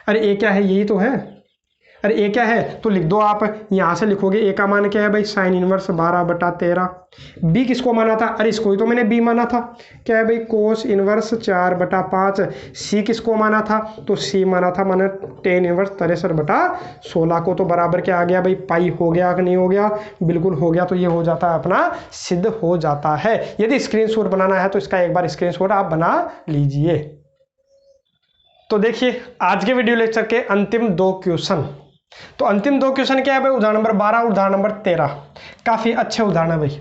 अरे a क्या है, यही तो है। अरे ए क्या है तो लिख दो, आप यहाँ से लिखोगे ए का मान क्या है भाई sin इनवर्स 12/13। बी किसको माना था, अरे इसको ही तो मैंने बी माना था, क्या है भाई cos इनवर्स 4/5। सी किसको माना था, तो सी माना था माना tan इनवर्स 63/16 को, तो बराबर क्या आ गया भाई पाई हो गया कि नहीं हो गया, बिल्कुल हो गया। तो ये हो जाता है अपना सिद्ध हो जाता है। यदि स्क्रीनशॉट बनाना है तो इसका एक बार स्क्रीनशॉट आप बना लीजिए। तो देखिए आज के वीडियो लेक्चर के अंतिम 2 क्वेश्चन, तो अंतिम 2 क्वेश्चन क्या है भाई, उदाहरण नंबर 12 और उदाहरण नंबर 13। काफ़ी अच्छे उदाहरण है भाई,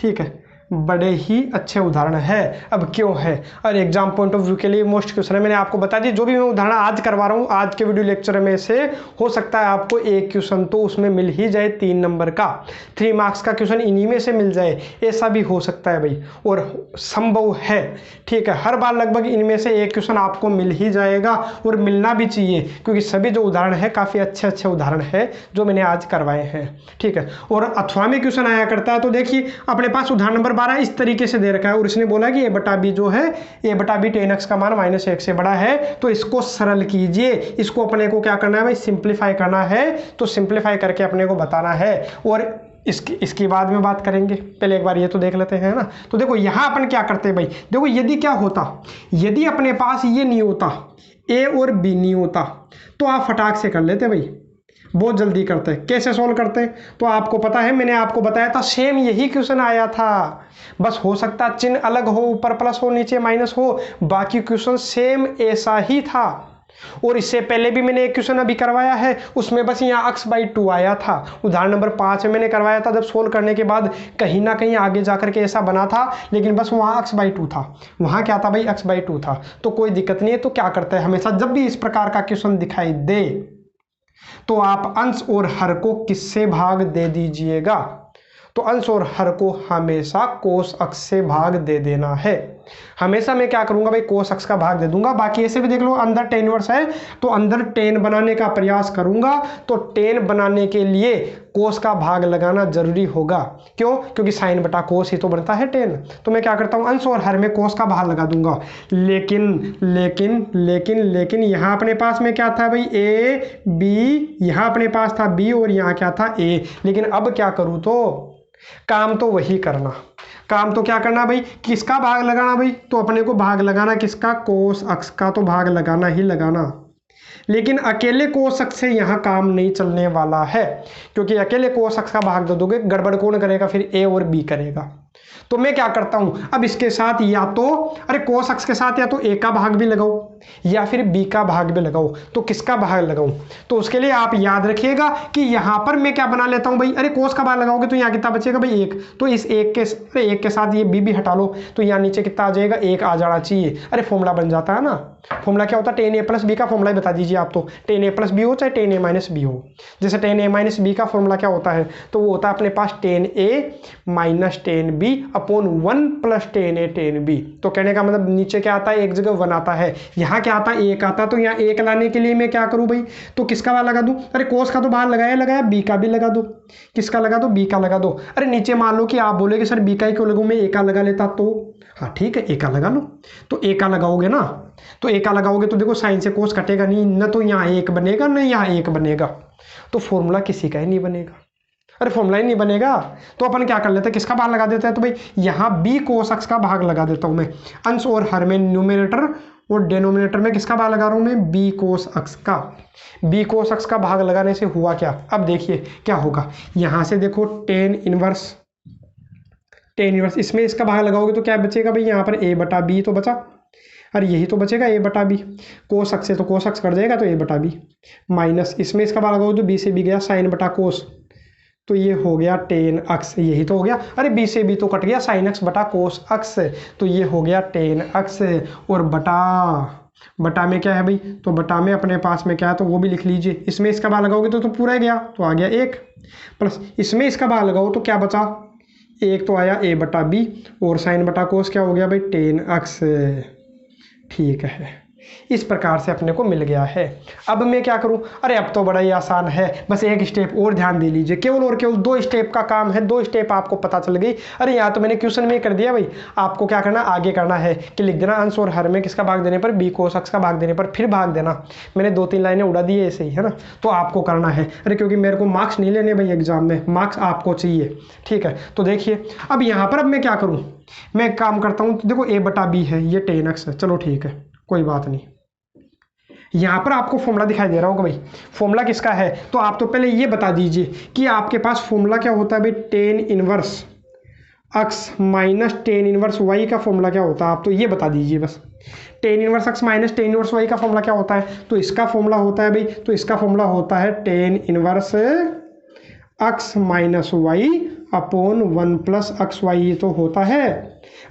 ठीक है, बड़े ही अच्छे उदाहरण है। अब क्यों है, और एग्जाम पॉइंट ऑफ व्यू के लिए मोस्ट क्वेश्चन है। मैंने आपको बता दिया, जो भी मैं उदाहरण आज करवा रहा हूँ आज के वीडियो लेक्चर में से हो सकता है आपको एक क्वेश्चन तो उसमें मिल ही जाए 3 नंबर का, 3 मार्क्स का क्वेश्चन इन्हीं में से मिल जाए, ऐसा भी हो सकता है भाई, और संभव है। ठीक है, हर बार लगभग इनमें से एक क्वेश्चन आपको मिल ही जाएगा, और मिलना भी चाहिए, क्योंकि सभी जो उदाहरण है काफ़ी अच्छे उदाहरण है जो मैंने आज करवाए हैं। ठीक है, और अथवा में क्वेश्चन आया करता है। तो देखिए अपने पास उदाहरण नंबर 12 इस तरीके से दे रखा है, और इसने बोला कि a/b जो है a/b tan x का मान -1 से बड़ा है, तो इसको सरल कीजिए। इसको अपने को क्या करना है भाई, सिंप्लीफाई करना है, तो सिंप्लीफाई करके अपने को बताना है, और इसकी बाद में बात करेंगे। पहले एक बार ये तो देख लेते हैं ना। तो देखो यहाँ अपन क्या करते हैं भाई, देखो यदि क्या होता, यदि अपने पास ये नहीं होता, a और b नहीं होता, तो आप फटाक से कर लेते भाई, बहुत जल्दी करते हैं। कैसे सोल्व करते हैं, तो आपको पता है मैंने आपको बताया था, सेम यही क्वेश्चन आया था, बस हो सकता चिन्ह अलग हो, ऊपर प्लस हो नीचे माइनस हो, बाकी क्वेश्चन सेम ऐसा ही था। और इससे पहले भी मैंने एक क्वेश्चन अभी करवाया है, उसमें बस यहाँ x/2 आया था। उदाहरण नंबर 5 में मैंने करवाया था, जब सोल्व करने के बाद कहीं ना कहीं आगे जाकर के ऐसा बना था, लेकिन बस वहाँ x/2 था, वहाँ क्या था भाई x/2 था। तो कोई दिक्कत नहीं है। तो क्या करते हैं, हमेशा जब भी इस प्रकार का क्वेश्चन दिखाई दे तो आप अंश और हर को किससे भाग दे दीजिएगा, तो अंश और हर को हमेशा कोस अक्ष से भाग दे देना है। हमेशा मैं क्या करूंगा भाई, कोस अक्ष का भाग दे दूंगा। बाकी ऐसे भी देख लो, अंदर tan इनवर्स है तो अंदर tan बनाने का प्रयास करूंगा, तो tan बनाने के लिए कोस का भाग लगाना जरूरी होगा। क्यों, क्योंकि साइन बटा कोस ही तो बनता है tan। तो मैं क्या करता हूं, अंश और हर में कोस का भाग लगा दूंगा। लेकिन लेकिन लेकिन लेकिन यहाँ अपने पास में क्या था भाई, a b, यहाँ अपने पास था b और यहाँ क्या था a। लेकिन अब क्या करूँ, तो काम तो वही करना, काम तो क्या करना भाई, किसका भाग लगाना भाई, तो अपने को भाग लगाना किसका, कोस अक्ष का, तो भाग लगाना ही लगाना। लेकिन अकेले कोस अक्ष से यहाँ काम नहीं चलने वाला है, क्योंकि अकेले कोस अक्ष का भाग दे दोगे, गड़बड़ कौन करेगा, फिर a और b करेगा। तो मैं क्या करता हूं, अब इसके साथ या तो अरे कोस अक्ष के साथ या तो a का भाग भी लगाओ या फिर b का भाग भी लगाओ। तो किसका भाग लगाऊं, तो उसके लिए आप याद रखिएगा कि यहां पर मैं क्या बना लेता हूं भाई, अरे कोस का भाग लगाओगे तो यहाँ कितना बचेगा भाई 1, तो इस एक के साथ ये b भी हटा लो, तो यहाँ नीचे कितना आ जाएगा, 1 आ जाना चाहिए। अरे फॉर्मूला बन जाता है ना, फॉर्मूला क्या होता है, tan a + b का फॉर्मूला बता दीजिए आप, तो tan a + b हो चाहे tan a - b हो। जैसे tan a - b का फॉर्मूला क्या होता है, तो वो होता है अपने पास tan a - tan b/1 + tan a tan b। तो कहने का मतलब नीचे क्या आता है, एक जगह 1 आता है, यहाँ यहाँ क्या आता, एक आता, तो यहाँ एक लाने के लिए मैं क्या करूँ भाई, तो किसका बार लगा दूँ, अरे कोस का तो बाहर लगाया, बी का भी लगा दो, किसका लगा दो, बी का लगा दो। अरे नीचे मान लो कि आप बोले कि सर बी का ही क्यों लगाऊँ, मैं ए का लगा लेता, तो हाँ ठीक है, ए का लगा लो। तो ए का लगाओगे ना, तो ए का लगाओगे तो देखो साइन से कोस कटेगा नहीं, न तो यहाँ एक बनेगा न यहाँ एक बनेगा, तो फॉर्मूला किसी का ही नहीं बनेगा। अरे फॉर्मूला ही नहीं बनेगा, तो अपन क्या कर लेते हैं, किसका भाग लगा देते हैं, तो भाई यहाँ बी कोस अक्स का भाग लगा देता हूँ मैं, अंश और हर में न्यूमरेटर और डिनोमिनेटर में किसका भाग लगा रहा हूँ मैं, बी कोस अक्स का। बी कोस अक्स का भाग लगाने से हुआ क्या, अब देखिए क्या होगा, यहाँ से देखो टेन इनवर्स, इसमें इसका भाग लगाओगे तो क्या बचेगा भाई, यहाँ पर ए बटा बी तो बचा, अरे यही तो बचेगा ए बटा बी, कोस अक्स से तो कोस अक्स कट जाएगा तो ए बटा बी, माइनस इसमें इसका भाग लगाओगे तो बी से बी गया साइन बटा कोस, तो ये हो गया टेन अक्स, यही तो हो गया, अरे बी से बी तो कट गया साइन अक्स बटा कोस अक्स, तो ये हो गया टेन अक्स, और बटा में क्या है भाई, तो बटा में अपने पास में क्या है तो वो भी लिख लीजिए, इसमें इसका भाग लगाओगे तो पूरा गया, तो आ गया एक, प्लस इसमें इसका भाग लगाओ तो क्या बचा, एक तो आया ए बटा बी, और साइन बटा कोस क्या हो गया भाई, टेन अक्स। ठीक है, इस प्रकार से अपने को मिल गया है। अब मैं क्या करूं, अरे अब तो बड़ा ही आसान है, बस एक स्टेप और ध्यान दे लीजिए, केवल और केवल 2 स्टेप का काम है, 2 स्टेप आपको पता चल गई। अरे यहाँ तो मैंने क्वेश्चन में कर दिया भाई, आपको क्या करना, आगे करना है कि लिख देना अंश और हर में किसका भाग देने पर, बी कोस अक्स का भाग देने पर, फिर भाग देना। मैंने 2-3 लाइनें उड़ा दी है ऐसे ही, है ना, तो आपको करना है। अरे क्योंकि मेरे को मार्क्स नहीं लेने भाई एग्जाम में, मार्क्स आपको चाहिए, ठीक है। तो देखिए अब यहाँ पर अब मैं क्या करूँ, मैं एक काम करता हूँ, तो देखो ए बटा बी है, ये टेन अक्स है, चलो ठीक है कोई बात नहीं। यहाँ पर आपको फॉर्मूला दिखाई दे रहा होगा भाई, फॉर्मूला किसका है, तो आप तो पहले ये बता दीजिए कि आपके पास फॉर्मूला क्या होता है भाई, tan inverse x minus ten inverse y का फॉर्मूला क्या होता है, आप तो ये बता दीजिए बस। Tan inverse x minus ten inverse y का फॉर्मूला क्या होता है, तो इसका फॉर्मूला होता है भाई, तो इसका फॉर्मूला होता है ten inverse x minus y upon 1 plus x y, ये तो होता है।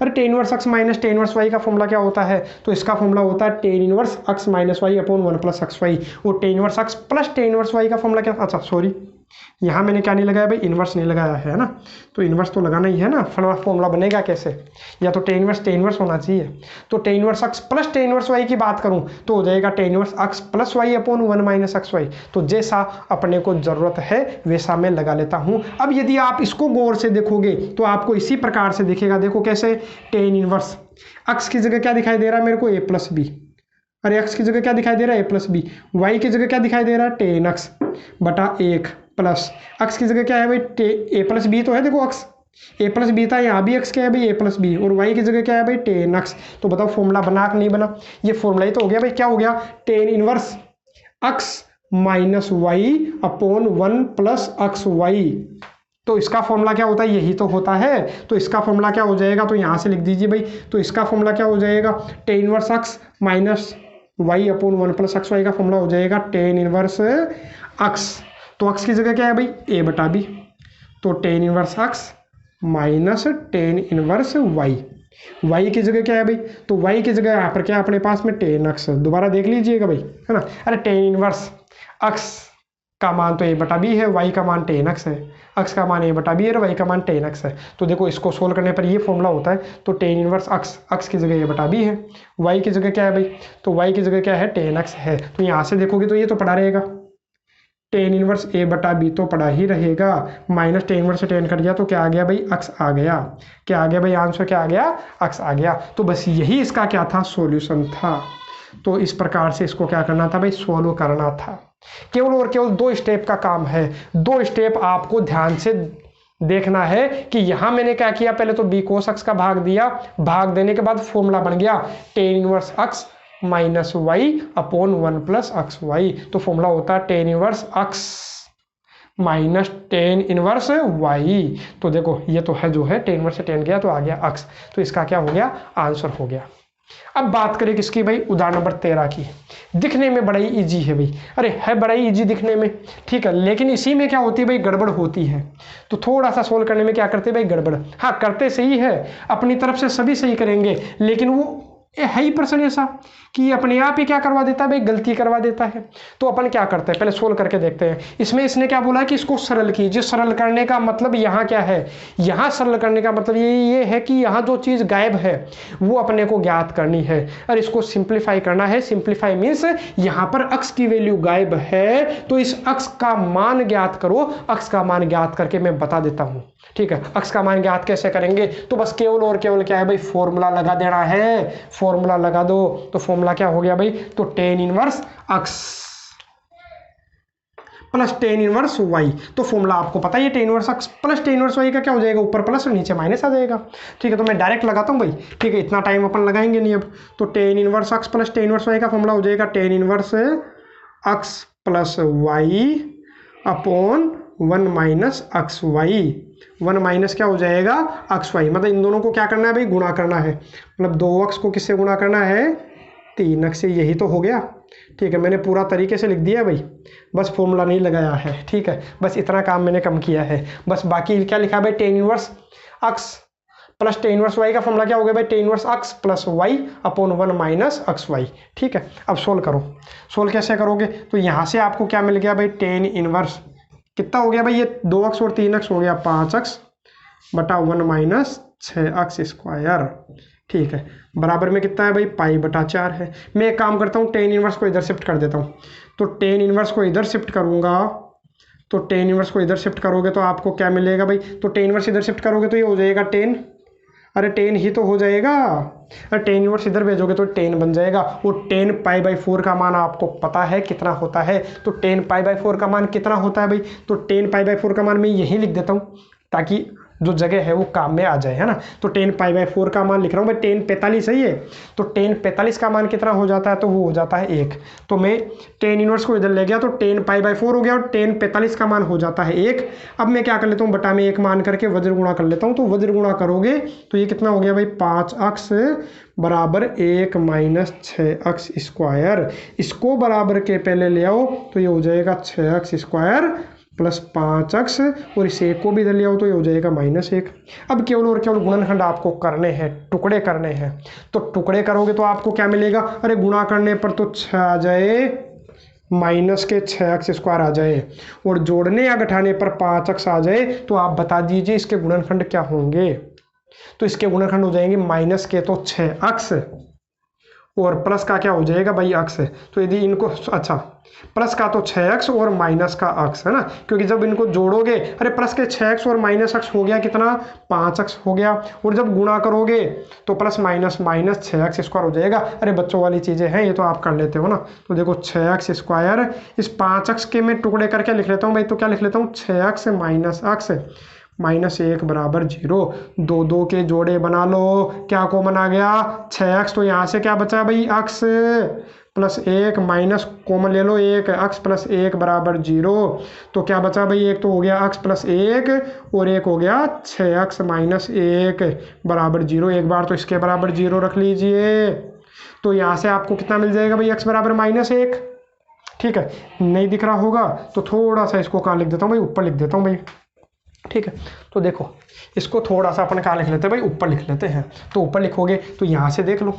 अरे ten inverse x minus ten inverse y का फॉर्मूला क्या होता है, तो इसका फॉर्मूला होता है ten inverse x minus y upon 1 plus x y, और ten inverse x plus ten inverse y का फॉर्मूला क्या, अच्छा सॉरी यहाँ मैंने क्या नहीं लगाया भाई, इन्वर्स नहीं लगाया है ना, तो इन्वर्स तो लगाना ही है ना, फॉर्मूला बनेगा कैसे, या तो टेन इनवर्स होना चाहिए। तो tan inverse x plus ten inverse y की बात करूं तो हो जाएगा tan inverse x plus y upon 1 minus x y. तो जैसा अपने को जरूरत है वैसा मैं लगा लेता हूं। अब यदि आप इसको गौर से देखोगे तो आपको इसी प्रकार से दिखेगा, देखो कैसे, टेन इनवर्स एक्स की जगह क्या दिखाई दे रहा है मेरे को, ए प्लस बी, अरे एक्स की जगह क्या दिखाई दे रहा है, ए प्लस बी, वाई की जगह क्या दिखाई दे रहा है, टेन एक्स बटा 1 प्लस एक्स की जगह क्या है भाई, ए प्लस बी तो है, देखो एक्स ए प्लस बी था, यहाँ भी एक्स क्या है भाई, ए प्लस बी, और वाई की जगह क्या है भाई, टेन एक्स। तो बताओ फॉर्मूला बना कि नहीं बना, ये फॉर्मूला ही तो हो गया भाई, क्या हो गया, tan inverse x minus y upon 1 plus x y. तो इसका फॉर्मूला क्या होता है, यही तो होता है। तो इसका फॉर्मूला क्या हो जाएगा, तो यहाँ से लिख दीजिए भाई, तो इसका फॉर्मूला क्या हो जाएगा, tan inverse x minus y upon 1 plus x y का फॉर्मूला हो जाएगा टेन इनवर्स एक्स। तो एक्स की जगह क्या है भाई, ए बटा बी, तो tan inverse x minus ten inverse y, y की जगह क्या है भाई, तो वाई की जगह यहाँ पर क्या है अपने पास में टेन एक्स, दोबारा देख लीजिएगा भाई, है ना। अरे टेन इनवर्स एक्स का मान तो ए बटा बी है, वाई का मान टेन एक्स है, एक्स का मान ए बटा बी है और वाई का मान टेन एक्स है। तो देखो इसको सोल्व करने पर ये फॉर्मूला होता है, तो टेन इनवर्स एक्स की जगह ए बटा बी है, वाई की जगह क्या है भाई, तो वाई की जगह क्या है, टेन एक्स है। तो यहाँ से देखोगे तो ये तो पड़ा रहेगा, टेन इनवर्स ए बटा बी तो पड़ा ही रहेगा, माइनस टेन इनवर्स से टेन कट गया तो क्या आ गया भाई, एक्स आ गया, क्या आ गया भाई, आंसर क्या आ गया, एक्स आ गया। तो बस यही इसका क्या था, सॉल्यूशन था। तो इस प्रकार से इसको क्या करना था भाई, सोल्व करना था। केवल और केवल 2 स्टेप का काम है, 2 स्टेप आपको ध्यान से देखना है कि यहाँ मैंने क्या किया, पहले तो बी कोस एक्स का भाग दिया, भाग देने के बाद फॉर्मूला बन गया tan inverse x minus y upon 1 plus x y. तो फॉर्मूला होता है ten inverse x minus ten inverse y. तो देखो ये तो है जो है, टेन इनवर्स से टेन गया तो आ गया एक्स, तो इसका क्या हो गया, आंसर हो गया। अब बात करें किसकी भाई, उदाहरण नंबर 13 की। दिखने में बड़ा ही इजी है भाई, अरे है बड़ा ही इजी दिखने में, ठीक है, लेकिन इसी में क्या होती है भाई, गड़बड़ होती है। तो थोड़ा सा सोल्व करने में क्या करते हैं भाई, गड़बड़, हाँ करते सही है, अपनी तरफ से सभी सही करेंगे, लेकिन वो है ही प्रश्न ऐसा कि अपने आप ही क्या करवा देता है भाई, गलती करवा देता है। तो अपन क्या करते हैं, पहले सोल्व करके देखते हैं। इसमें इसने क्या बोला है कि इसको सरल कीजिए। सरल करने का मतलब यहाँ क्या है, यहाँ सरल करने का मतलब ये है कि यहाँ जो चीज़ गायब है वो अपने को ज्ञात करनी है और इसको सिंप्लीफाई करना है। सिंप्लीफाई मीन्स यहाँ पर अक्स की वैल्यू गायब है तो इस अक्स का मान ज्ञात करो। अक्स का मान ज्ञात करके मैं बता देता हूँ, ठीक है। अक्स का मान ज्ञात कैसे करेंगे, तो बस केवल और केवल क्या है भाई, फॉर्मूला लगा देना है। फॉर्मूला लगा दो तो फॉर्मूला क्या हो गया भाई, तो tan इनवर्स अक्स प्लस tan इनवर्स वाई। तो फॉर्मूला आपको पता है tan इनवर्स अक्स प्लस tan इनवर्स वाई का क्या हो जाएगा, ऊपर प्लस और नीचे माइनस आ जाएगा, ठीक है। तो मैं डायरेक्ट लगाता हूँ भाई, ठीक है, इतना टाइम अपन लगाएंगे नहीं अब। तो tan इनवर्स अक्स प्लस tan इनवर्स वाई का फॉर्मूला हो जाएगा tan इनवर्स अक्स प्लस वाई अपॉन 1 माइनस अक्स वाई। 1 माइनस क्या हो जाएगा, अक्स वाई। मतलब इन दोनों को क्या करना है भाई, गुणा करना है। मतलब 2 अक्स को किससे गुणा करना है, 3 अक्स से। यही तो हो गया, ठीक है। मैंने पूरा तरीके से लिख दिया भाई, बस फॉर्मूला नहीं लगाया है, ठीक है। बस इतना काम मैंने कम किया है। बस बाकी क्या लिखा है भाई, tan इनवर्स अक्स प्लस tan इनवर्स वाई का फॉर्मूला क्या हो गया भाई, tan इनवर्स अक्स प्लस वाई अपॉन 1 माइनस अक्स वाई, ठीक है। अब सोल्व करो। सोल्व कैसे करोगे, तो यहाँ से आपको क्या मिल गया भाई, tan इनवर्स कितना हो गया भाई, ये 2 अक्स और 3 अक्स हो गया 5 अक्स बटा 1 माइनस 6 अक्स स्क्वायर, ठीक है। बराबर में कितना है भाई, पाई बटा 4 है। मैं एक काम करता हूँ, tan इनवर्स को इधर शिफ्ट कर देता हूँ। तो tan इनवर्स को इधर शिफ्ट करूँगा, तो tan इनवर्स को इधर शिफ्ट करोगे तो आपको क्या मिलेगा भाई, तो tan इनवर्स इधर शिफ्ट करोगे तो ये हो जाएगा tan, अरे tan ही तो हो जाएगा। अरे tan इनवर्स इधर भेजोगे तो tan बन जाएगा। वो tan पाई बाई 4 का मान आपको पता है कितना होता है, तो tan पाई बाई 4 का मान कितना होता है भाई, तो tan पाई बाई 4 का मान मैं यहीं लिख देता हूँ ताकि जो जगह है वो काम में आ जाए, है ना। तो tan पाई बाई 4 का मान लिख रहा हूँ भाई, tan 45 है ये, तो tan 45 का मान कितना हो जाता है, तो वो हो जाता है 1। तो मैं tan इनवर्स को इधर ले गया तो tan पाई बाई 4 हो गया और tan 45 का मान हो जाता है 1। अब मैं क्या कर लेता हूँ, बटा में 1 मान करके वज्र गुणा कर लेता हूँ। तो वज्र गुणा करोगे तो ये कितना हो गया भाई, 5 अक्स बराबर 1 माइनस 6 अक्स स्क्वायर। इसको बराबर के पहले ले आओ तो ये हो जाएगा 6 अक्स स्क्वायर प्लस 5 अक्स, और इस 1 को भी इधर ले आओ तो ये हो जाएगा -1। अब केवल और केवल गुणनखंड आपको करने हैं, टुकड़े करने हैं। तो टुकड़े करोगे तो आपको क्या मिलेगा, अरे गुणा करने पर तो 6 आ जाए माइनस के 6 अक्स स्क्वायर आ जाए, और जोड़ने या घटाने पर 5 अक्स आ जाए। तो आप बता दीजिए इसके गुणनखंड क्या होंगे, तो इसके गुणनखंड हो जाएंगे माइनस के तो 6 अक्स और प्लस का क्या हो जाएगा भाई, अक्स। तो यदि इनको, अच्छा प्लस का तो 6 अक्स और माइनस का अक्स, है ना, क्योंकि जब इनको जोड़ोगे, अरे प्लस के 6 अक्स और माइनस अक्स हो गया कितना, 5 अक्स हो गया, और जब गुणा करोगे तो प्लस माइनस माइनस 6 अक्स स्क्वायर हो जाएगा। अरे बच्चों वाली चीज़ें हैं ये तो आप कर लेते हो ना। तो देखो 6 अक्स स्क्वायर, इस 5 अक्स के मैं टुकड़े करके लिख लेता हूँ भाई, तो क्या लिख लेता हूँ, 6 अक्स माइनस अक्स -1 बराबर 0। 2 2 के जोड़े बना लो, क्या कॉमन आ गया, 6 अक्स। तो यहाँ से क्या बचा भाई, अक्स प्लस 1 माइनस कॉमन ले लो 1, अक्स प्लस 1 बराबर 0। तो क्या बचा भाई, एक तो हो गया अक्स प्लस 1 और एक हो गया 6 अक्स माइनस 1 बराबर 0। एक बार तो इसके बराबर 0 रख लीजिए। तो यहाँ से आपको कितना मिल जाएगा भाई, अक्स बराबर -1, ठीक है। नहीं दिख रहा होगा तो थोड़ा सा इसको कहाँ लिख देता हूँ भाई, ऊपर लिख देता हूँ भाई, ठीक है। तो देखो इसको थोड़ा सा अपन कहाँ लिख लेते हैं भाई, ऊपर लिख लेते हैं। तो ऊपर लिखोगे तो यहाँ से देख लो,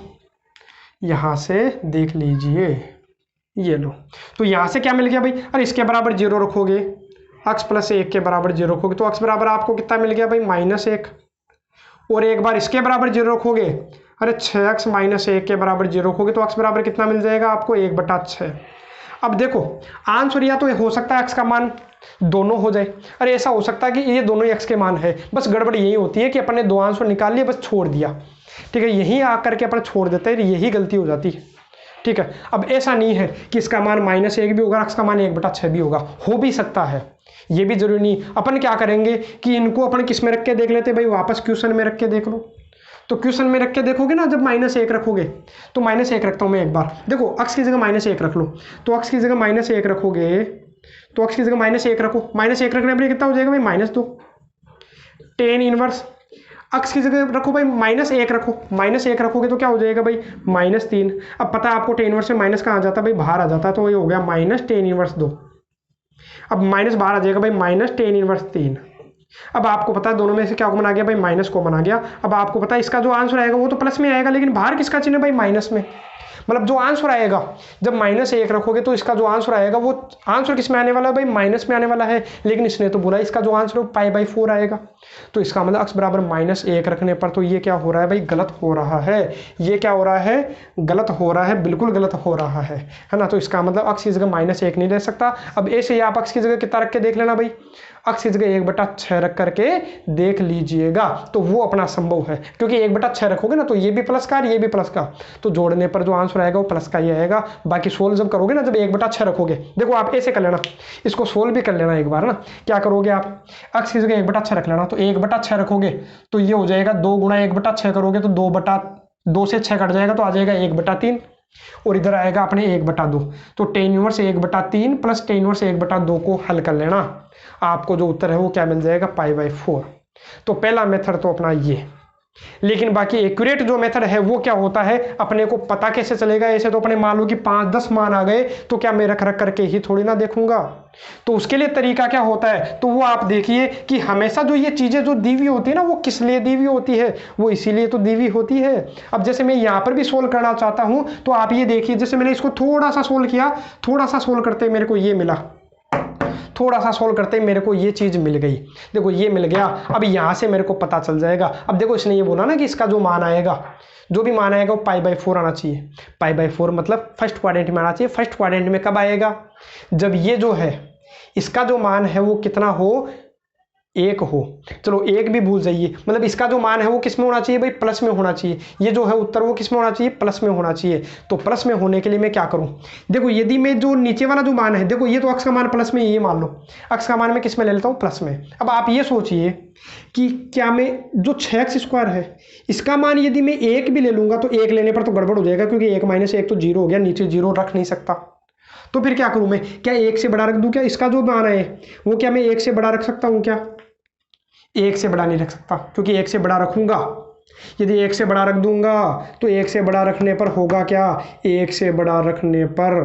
यहाँ से देख लीजिए, ये लो। तो यहाँ से क्या मिल गया भाई, अरे इसके बराबर 0 रखोगे, अक्स प्लस 1 के बराबर 0 रखोगे तो अक्स बराबर आपको कितना मिल गया भाई, -1। और एक बार इसके बराबर 0 रखोगे, अरे 6 अक्स माइनस 1 के बराबर 0 रखोगे तो अक्स बराबर कितना मिल जाएगा आपको, 1/6। अब देखो आंसर या तो हो सकता है एक्स का मान दोनों हो जाए, अरे ऐसा हो सकता है कि ये दोनों एक्स के मान है। बस गड़बड़ यही होती है कि अपन ने 2 आंसर निकाल लिए, बस छोड़ दिया, ठीक है। यहीं आकर के अपन छोड़ देते हैं, यही गलती हो जाती है, ठीक है। अब ऐसा नहीं है कि इसका मान -1 भी होगा, एक्स का मान 1/6 भी होगा, हो भी सकता है, ये भी जरूरी नहीं। अपन क्या करेंगे कि इनको अपन किस में रख के देख लेते भाई, वापस क्वेश्चन में रख के देख लो। तो क्वेश्चन में रख के देखोगे ना, जब -1 रखोगे तो -1 रखता हूँ मैं एक बार, देखो अक्स की जगह -1 रख लो। तो अक्स की जगह -1 रखोगे तो अक्स की जगह -1 रखो, -1 रखने पर कितना हो जाएगा भाई, -2। tan इनवर्स अक्स की जगह रखो भाई, -1 रखो, -1 रखोगे तो क्या हो जाएगा भाई, -3। अब पता है आपको tan इनवर्स से माइनस कहाँ आ जाता है भाई, बाहर आ जाता है, तो ये हो गया -tan इनवर्स 2। अब माइनस बाहर आ जाएगा भाई, -tan इनवर्स 3। अब आपको पता है दोनों में से क्या कॉमन आ गया भाई, माइनस कॉमन आ गया। अब आपको पता है इसका जो आंसर आएगा वो तो प्लस में आएगा, लेकिन बाहर किसका चिन्ह है भाई, माइनस में। मतलब जो आंसर आएगा जब -1 रखोगे तो इसका जो आंसर आएगा वो आंसर किस में आने वाला है भाई, माइनस में आने वाला है। लेकिन इसने तो बोला इसका जो आंसर है π/4 आएगा। तो इसका मतलब x बराबर -1 रखने पर तो ये क्या हो रहा है भाई, गलत हो रहा है। ये क्या हो रहा है, गलत हो रहा है, बिल्कुल गलत हो रहा है ना। तो इसका मतलब x की जगह -1 नहीं ले सकता। अब ऐसे ही आप x की जगह कितना रख के देख लेना भाई, x की जगह 1/6 रख करके देख लीजिएगा, तो वो अपना संभव है। क्योंकि 1/6 रखोगे ना तो ये भी प्लस का और ये भी प्लस का, तो जोड़ने पर जो आंसर आएगा वो प्लस का ही आएगा। बाकी सोल्व जब करोगे ना, जब 1/6 रखोगे, देखो आप ऐसे कर लेना, इसको सोल्व भी कर लेना एक बार ना। क्या करोगे आप, x की जगह 1/6 रख लेना, तो 1/6 रखोगे तो ये हो जाएगा 2 गुणा 1/6 करोगे तो 2 से 6 कट जाएगा तो आ जाएगा 1/3, और इधर आएगा अपने 1/2। तो tan inverse 1/3 plus tan inverse 1/2 को हल कर लेना, आपको जो उत्तर है वो क्या मिल जाएगा, π/4। तो पहला मेथड तो अपना ये। लेकिन बाकी एक्यूरेट जो मेथड है वो क्या होता है, अपने को पता कैसे चलेगा। ऐसे तो अपने मान लो कि 5-10 मान आ गए तो क्या मैं रख करके ही थोड़ी ना देखूंगा। तो उसके लिए तरीका क्या होता है, तो वो आप देखिए कि हमेशा जो ये चीजें जो दी हुई होती है ना, वो किस लिए दी हुई होती है, वो इसीलिए तो दी हुई होती है। अब जैसे मैं यहाँ पर भी सोल्व करना चाहता हूँ, तो आप ये देखिए, जैसे मैंने इसको थोड़ा सा सोल्व किया, थोड़ा सा सोल्व करते मेरे को ये मिला, थोड़ा सा सोल्व करते ही मेरे को ये चीज मिल गई, देखो ये मिल गया। अब यहां से मेरे को पता चल जाएगा। अब देखो इसने ये बोला ना कि इसका जो मान आएगा, जो भी मान आएगा वो π/4 आना चाहिए। π/4 मतलब फर्स्ट क्वाड्रेंट में आना चाहिए। फर्स्ट क्वाड्रेंट में कब आएगा, जब ये जो है इसका जो मान है वो कितना हो, 1 हो। चलो 1 भी भूल जाइए, मतलब इसका जो मान है वो किस में होना चाहिए भाई, प्लस में होना चाहिए। ये जो है उत्तर वो किस में होना चाहिए, प्लस में होना चाहिए। तो प्लस में होने के लिए मैं क्या करूं, देखो यदि मैं जो नीचे वाला जो मान है, देखो ये तो x का मान प्लस में, ये मान लो x का मान मैं किस में ले लेता हूं, प्लस में। अब आप ये सोचिए कि क्या मैं जो 6x² है इसका मान यदि मैं 1 भी ले लूंगा, तो 1 लेने पर तो गड़बड़ हो जाएगा, क्योंकि 1 - 1 तो 0 हो गया, नीचे 0 रख नहीं सकता। तो फिर क्या करूं मैं, क्या 1 से बड़ा रख दूं, क्या इसका जो मान है वो क्या मैं 1 से बड़ा रख सकता हूं, क्या 1 से बड़ा नहीं रख सकता, क्योंकि 1 से बड़ा रखूंगा, यदि 1 से बड़ा रख दूंगा तो 1 से बड़ा रखने पर होगा क्या, 1 से बड़ा रखने पर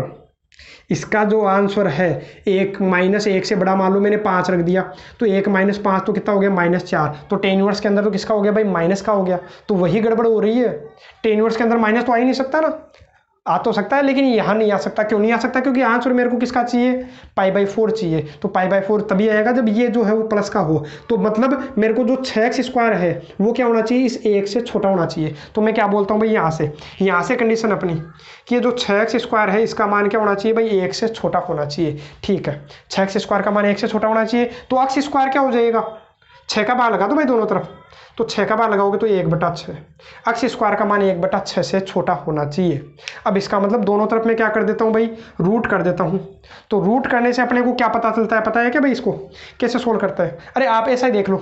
इसका जो आंसर है 1 -1 से बड़ा, मान लो मैंने 5 रख दिया, तो 1 - 5 तो कितना हो गया, -4। तो tan इनवर्स के अंदर तो किसका हो गया भाई, माइनस का हो गया। तो वही गड़बड़ हो रही है, tan इनवर्स के अंदर माइनस तो आ ही नहीं सकता ना, आ तो सकता है लेकिन यहाँ नहीं आ सकता। क्यों नहीं आ सकता, क्योंकि आंसर मेरे को किसका चाहिए, π/4 चाहिए। तो π/4 तभी आएगा जब ये जो है वो प्लस का हो। तो मतलब मेरे को जो 6x² है वो क्या होना चाहिए, इस 1 से छोटा होना चाहिए। तो मैं क्या बोलता हूँ भाई, यहाँ से कंडीशन अपनी कि ये जो 6x² है इसका मान क्या होना चाहिए भाई, 1 से छोटा होना चाहिए। ठीक है, 6x² का मान 1 से छोटा होना चाहिए। तो x² क्या हो जाएगा, 6 का बार लगा दो भाई दोनों तरफ, तो 6 का बार लगाओगे तो 1/6। x² का मान 1/6 से छोटा होना चाहिए। अब इसका मतलब दोनों तरफ मैं क्या कर देता हूँ भाई, रूट कर देता हूँ। तो रूट करने से अपने को क्या पता चलता है, पता है क्या भाई, इसको कैसे सोल्व करता है। अरे आप ऐसा ही देख लो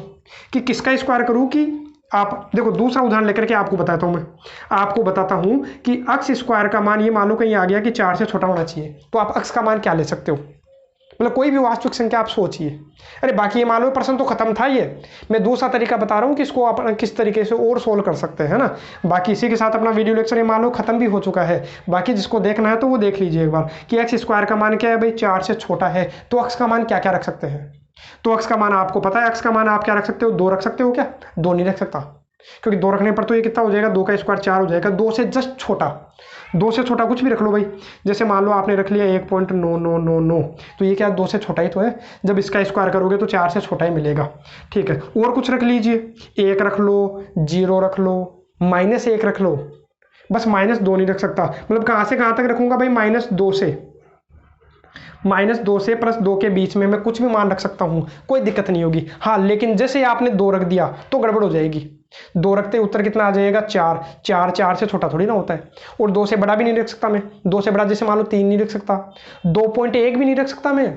कि किसका स्क्वायर करूँ, कि आप देखो दूसरा उदाहरण लेकर के आपको बताता हूँ। मैं आपको बताता हूँ कि x² का मान ये मान लो कहीं आ गया कि 4 से छोटा होना चाहिए, तो आप x का मान क्या ले सकते हो, मतलब कोई भी वास्तविक संख्या आप सोचिए। अरे बाकी ये मान लो प्रश्न तो खत्म था, ये मैं दूसरा तरीका बता रहा हूँ कि इसको आप किस तरीके से और सोल्व कर सकते हैं ना। बाकी इसी के साथ अपना वीडियो लेक्चर ये मान लो खत्म भी हो चुका है। बाकी जिसको देखना है तो वो देख लीजिए एक बार कि x² का मान क्या है भाई, 4 से छोटा है। तो x का मान क्या क्या रख सकते हैं, तो x का मान आपको पता है, x का मान आप क्या रख सकते हो, 2 रख सकते हो। क्या 2 नहीं रख सकता, क्योंकि 2 रखने पर तो ये कितना हो जाएगा, 2 का स्क्वायर 4 हो जाएगा। 2 से जस्ट छोटा, 2 से छोटा कुछ भी रख लो भाई। जैसे मान लो आपने रख लिया 1.9999, तो ये क्या 2 से छोटा ही तो है। जब इसका स्क्वायर करोगे तो 4 से छोटा ही मिलेगा। ठीक है, और कुछ रख लीजिए, 1 रख लो, 0 रख लो, -1 रख लो, बस -2 नहीं रख सकता। मतलब कहाँ से कहाँ तक रखूंगा भाई, -2 से, -2 से +2 के बीच में मैं कुछ भी मान रख सकता हूँ, कोई दिक्कत नहीं होगी। हाँ लेकिन जैसे आपने 2 रख दिया तो गड़बड़ हो जाएगी। 2 रखते उत्तर कितना आ जाएगा, 4। 4 से छोटा थोड़ी ना होता है, और 2 से बड़ा भी नहीं रख सकता मैं। 2 से बड़ा जैसे मान लो 3 नहीं रख सकता, 2.1 भी नहीं रख सकता मैं,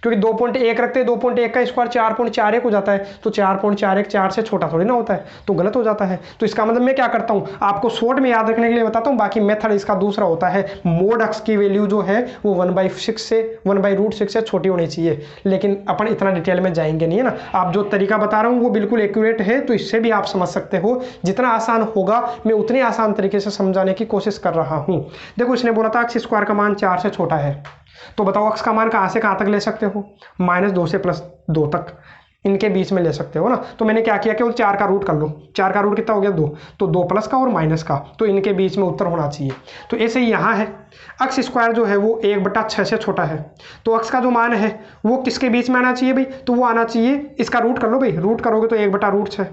क्योंकि 2.1 रखते 2.1 का स्क्वायर 4.41 हो जाता है। तो 4.41 4 से छोटा थोड़ी ना होता है, तो गलत हो जाता है। तो इसका मतलब मैं क्या करता हूँ, आपको शॉर्ट में याद रखने के लिए बताता हूँ। बाकी मेथड इसका दूसरा होता है, मोड x की वैल्यू जो है वो 1/6 से 1/√6 से छोटी होनी चाहिए। लेकिन अपन इतना डिटेल में जाएंगे नहीं है ना। आप जो तरीका बता रहा हूँ वो बिल्कुल एक्यूरेट है, तो इससे भी आप समझ सकते हो। जितना आसान होगा मैं उतने आसान तरीके से समझाने की कोशिश कर रहा हूँ। देखो इसने बोला था x² का मान 4 से छोटा है, तो बताओ x का मान कहाँ से कहाँ तक ले सकते हो, -2 से +2 तक। इनके बीच में ले सकते हो ना। तो मैंने क्या किया, केवल 4 का रूट कर लो। 4 का रूट कितना हो गया 2, तो 2 प्लस का और माइनस का, तो इनके बीच में उत्तर होना चाहिए। तो ऐसे ही यहाँ है, अक्स स्क्वायर जो है वो 1/6 से छोटा है, तो अक्स का जो मान है वो किसके बीच में आना चाहिए भाई, तो वो आना चाहिए, इसका रूट कर लो भाई, रूट करोगे तो 1/√6,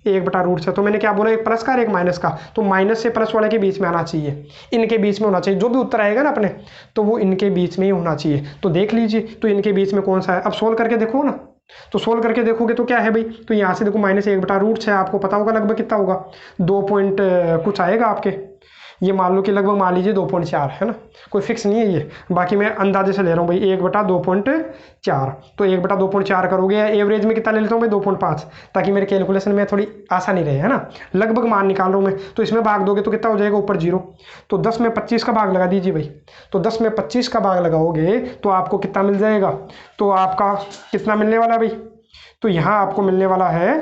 1/√6। तो मैंने क्या बोला, एक प्लस का और एक माइनस का, तो माइनस से प्लस वाले के बीच में आना चाहिए, इनके बीच में होना चाहिए। जो भी उत्तर आएगा ना अपने, तो वो इनके बीच में ही होना चाहिए। तो देख लीजिए, तो इनके बीच में कौन सा है, अब सोल्व करके देखो ना। तो सोल्व करके देखोगे तो क्या है भाई, तो यहाँ से देखो -1/√6 आपको पता होगा लगभग कितना होगा, 2 पॉइंट कुछ आएगा आपके, ये मान लो कि लगभग मान लीजिए 2.4 है ना, कोई फिक्स नहीं है ये, बाकी मैं अंदाजे से ले रहा हूँ भाई 1/2.4। तो 1/2.4 करोगे, एवरेज में कितना ले लेता हूँ भाई 2.5, ताकि मेरे कैलकुलेशन में थोड़ी आसानी रहे, है ना, लगभग मान निकाल रहा हूँ मैं। तो इसमें भाग दोगे तो कितना हो जाएगा, ऊपर 0, तो 10 में 25 का भाग लगा दीजिए भाई। तो 10 में 25 का भाग लगाओगे तो आपको कितना मिल जाएगा, तो आपका कितना मिलने वाला भाई, तो यहाँ आपको मिलने वाला है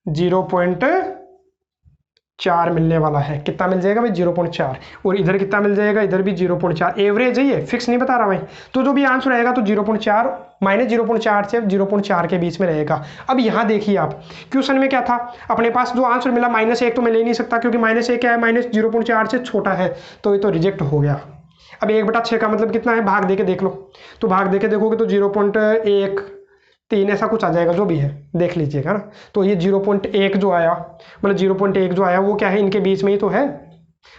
0.4 मिलने वाला है। कितना मिल जाएगा भाई 0.4, और इधर कितना मिल जाएगा, इधर भी 0.4। एवरेज है ये, फिक्स नहीं बता रहा भाई। तो जो भी आंसर आएगा तो 0.4 -0.4 से 0.4 के बीच में रहेगा। अब यहाँ देखिए आप, क्वेश्चन में क्या था अपने पास, जो आंसर मिला -1 तो मैं ले नहीं सकता, क्योंकि -1 क्या है, -0.4 से छोटा है, तो ये तो रिजेक्ट हो गया। अब 1/6 का मतलब कितना है, भाग दे के देख लो। तो भाग दे के देखोगे तो 0.13 ऐसा कुछ आ जाएगा, जो भी है देख लीजिएगा ना। तो ये 0.1 जो आया, मतलब 0.1 जो आया वो क्या है, इनके बीच में ही तो है।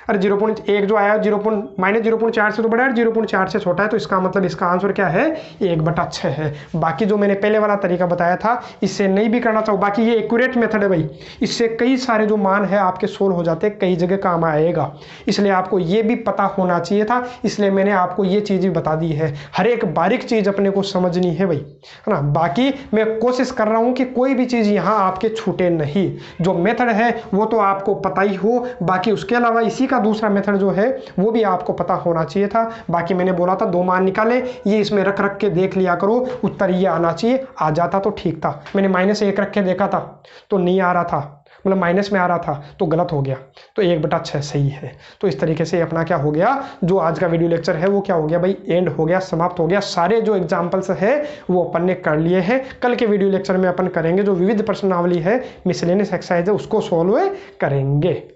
अरे 0.1 जो आया -0.4 से तो बड़ा है, 0.4 से छोटा है, तो इसका मतलब इसका आंसर क्या है, 1/6 है। बाकी जो मैंने पहले वाला तरीका बताया था, इससे नहीं भी करना चाहो, बाकी ये एक्यूरेट मेथड है भाई, इससे कई सारे जो मान है आपके सोल्व हो जाते, कई जगह काम आएगा। इसलिए आपको ये भी पता होना चाहिए था, इसलिए मैंने आपको ये चीज़ भी बता दी है। हर एक बारीक चीज़ अपने को समझनी है भाई, है ना। बाकी मैं कोशिश कर रहा हूँ कि कोई भी चीज़ यहाँ आपके छूटे नहीं, जो मेथड है वो तो आपको पता ही हो, बाकी उसके अलावा इसी का दूसरा मेथड जो है वो भी आपको पता होना चाहिए था। बाकी मैंने बोला था 2 मान निकाले, ये इसमें रख रख के देख लिया करो, उत्तर ये आना चाहिए, आ जाता तो ठीक था। मैंने -1 रख के देखा था तो नहीं आ रहा था, मतलब माइनस में आ रहा था, तो गलत हो गया। तो 1/6 सही है। तो इस तरीके से अपना क्या हो गया, जो आज का वीडियो लेक्चर है वो क्या हो गया भाई, एंड हो गया, समाप्त हो गया। सारे जो एग्जाम्पल्स है वो अपन ने कर लिए हैं। कल के वीडियो लेक्चर में अपन करेंगे जो विविध प्रश्नावली है, मिसलेनियस एक्सरसाइज है, उसको सॉल्व करेंगे।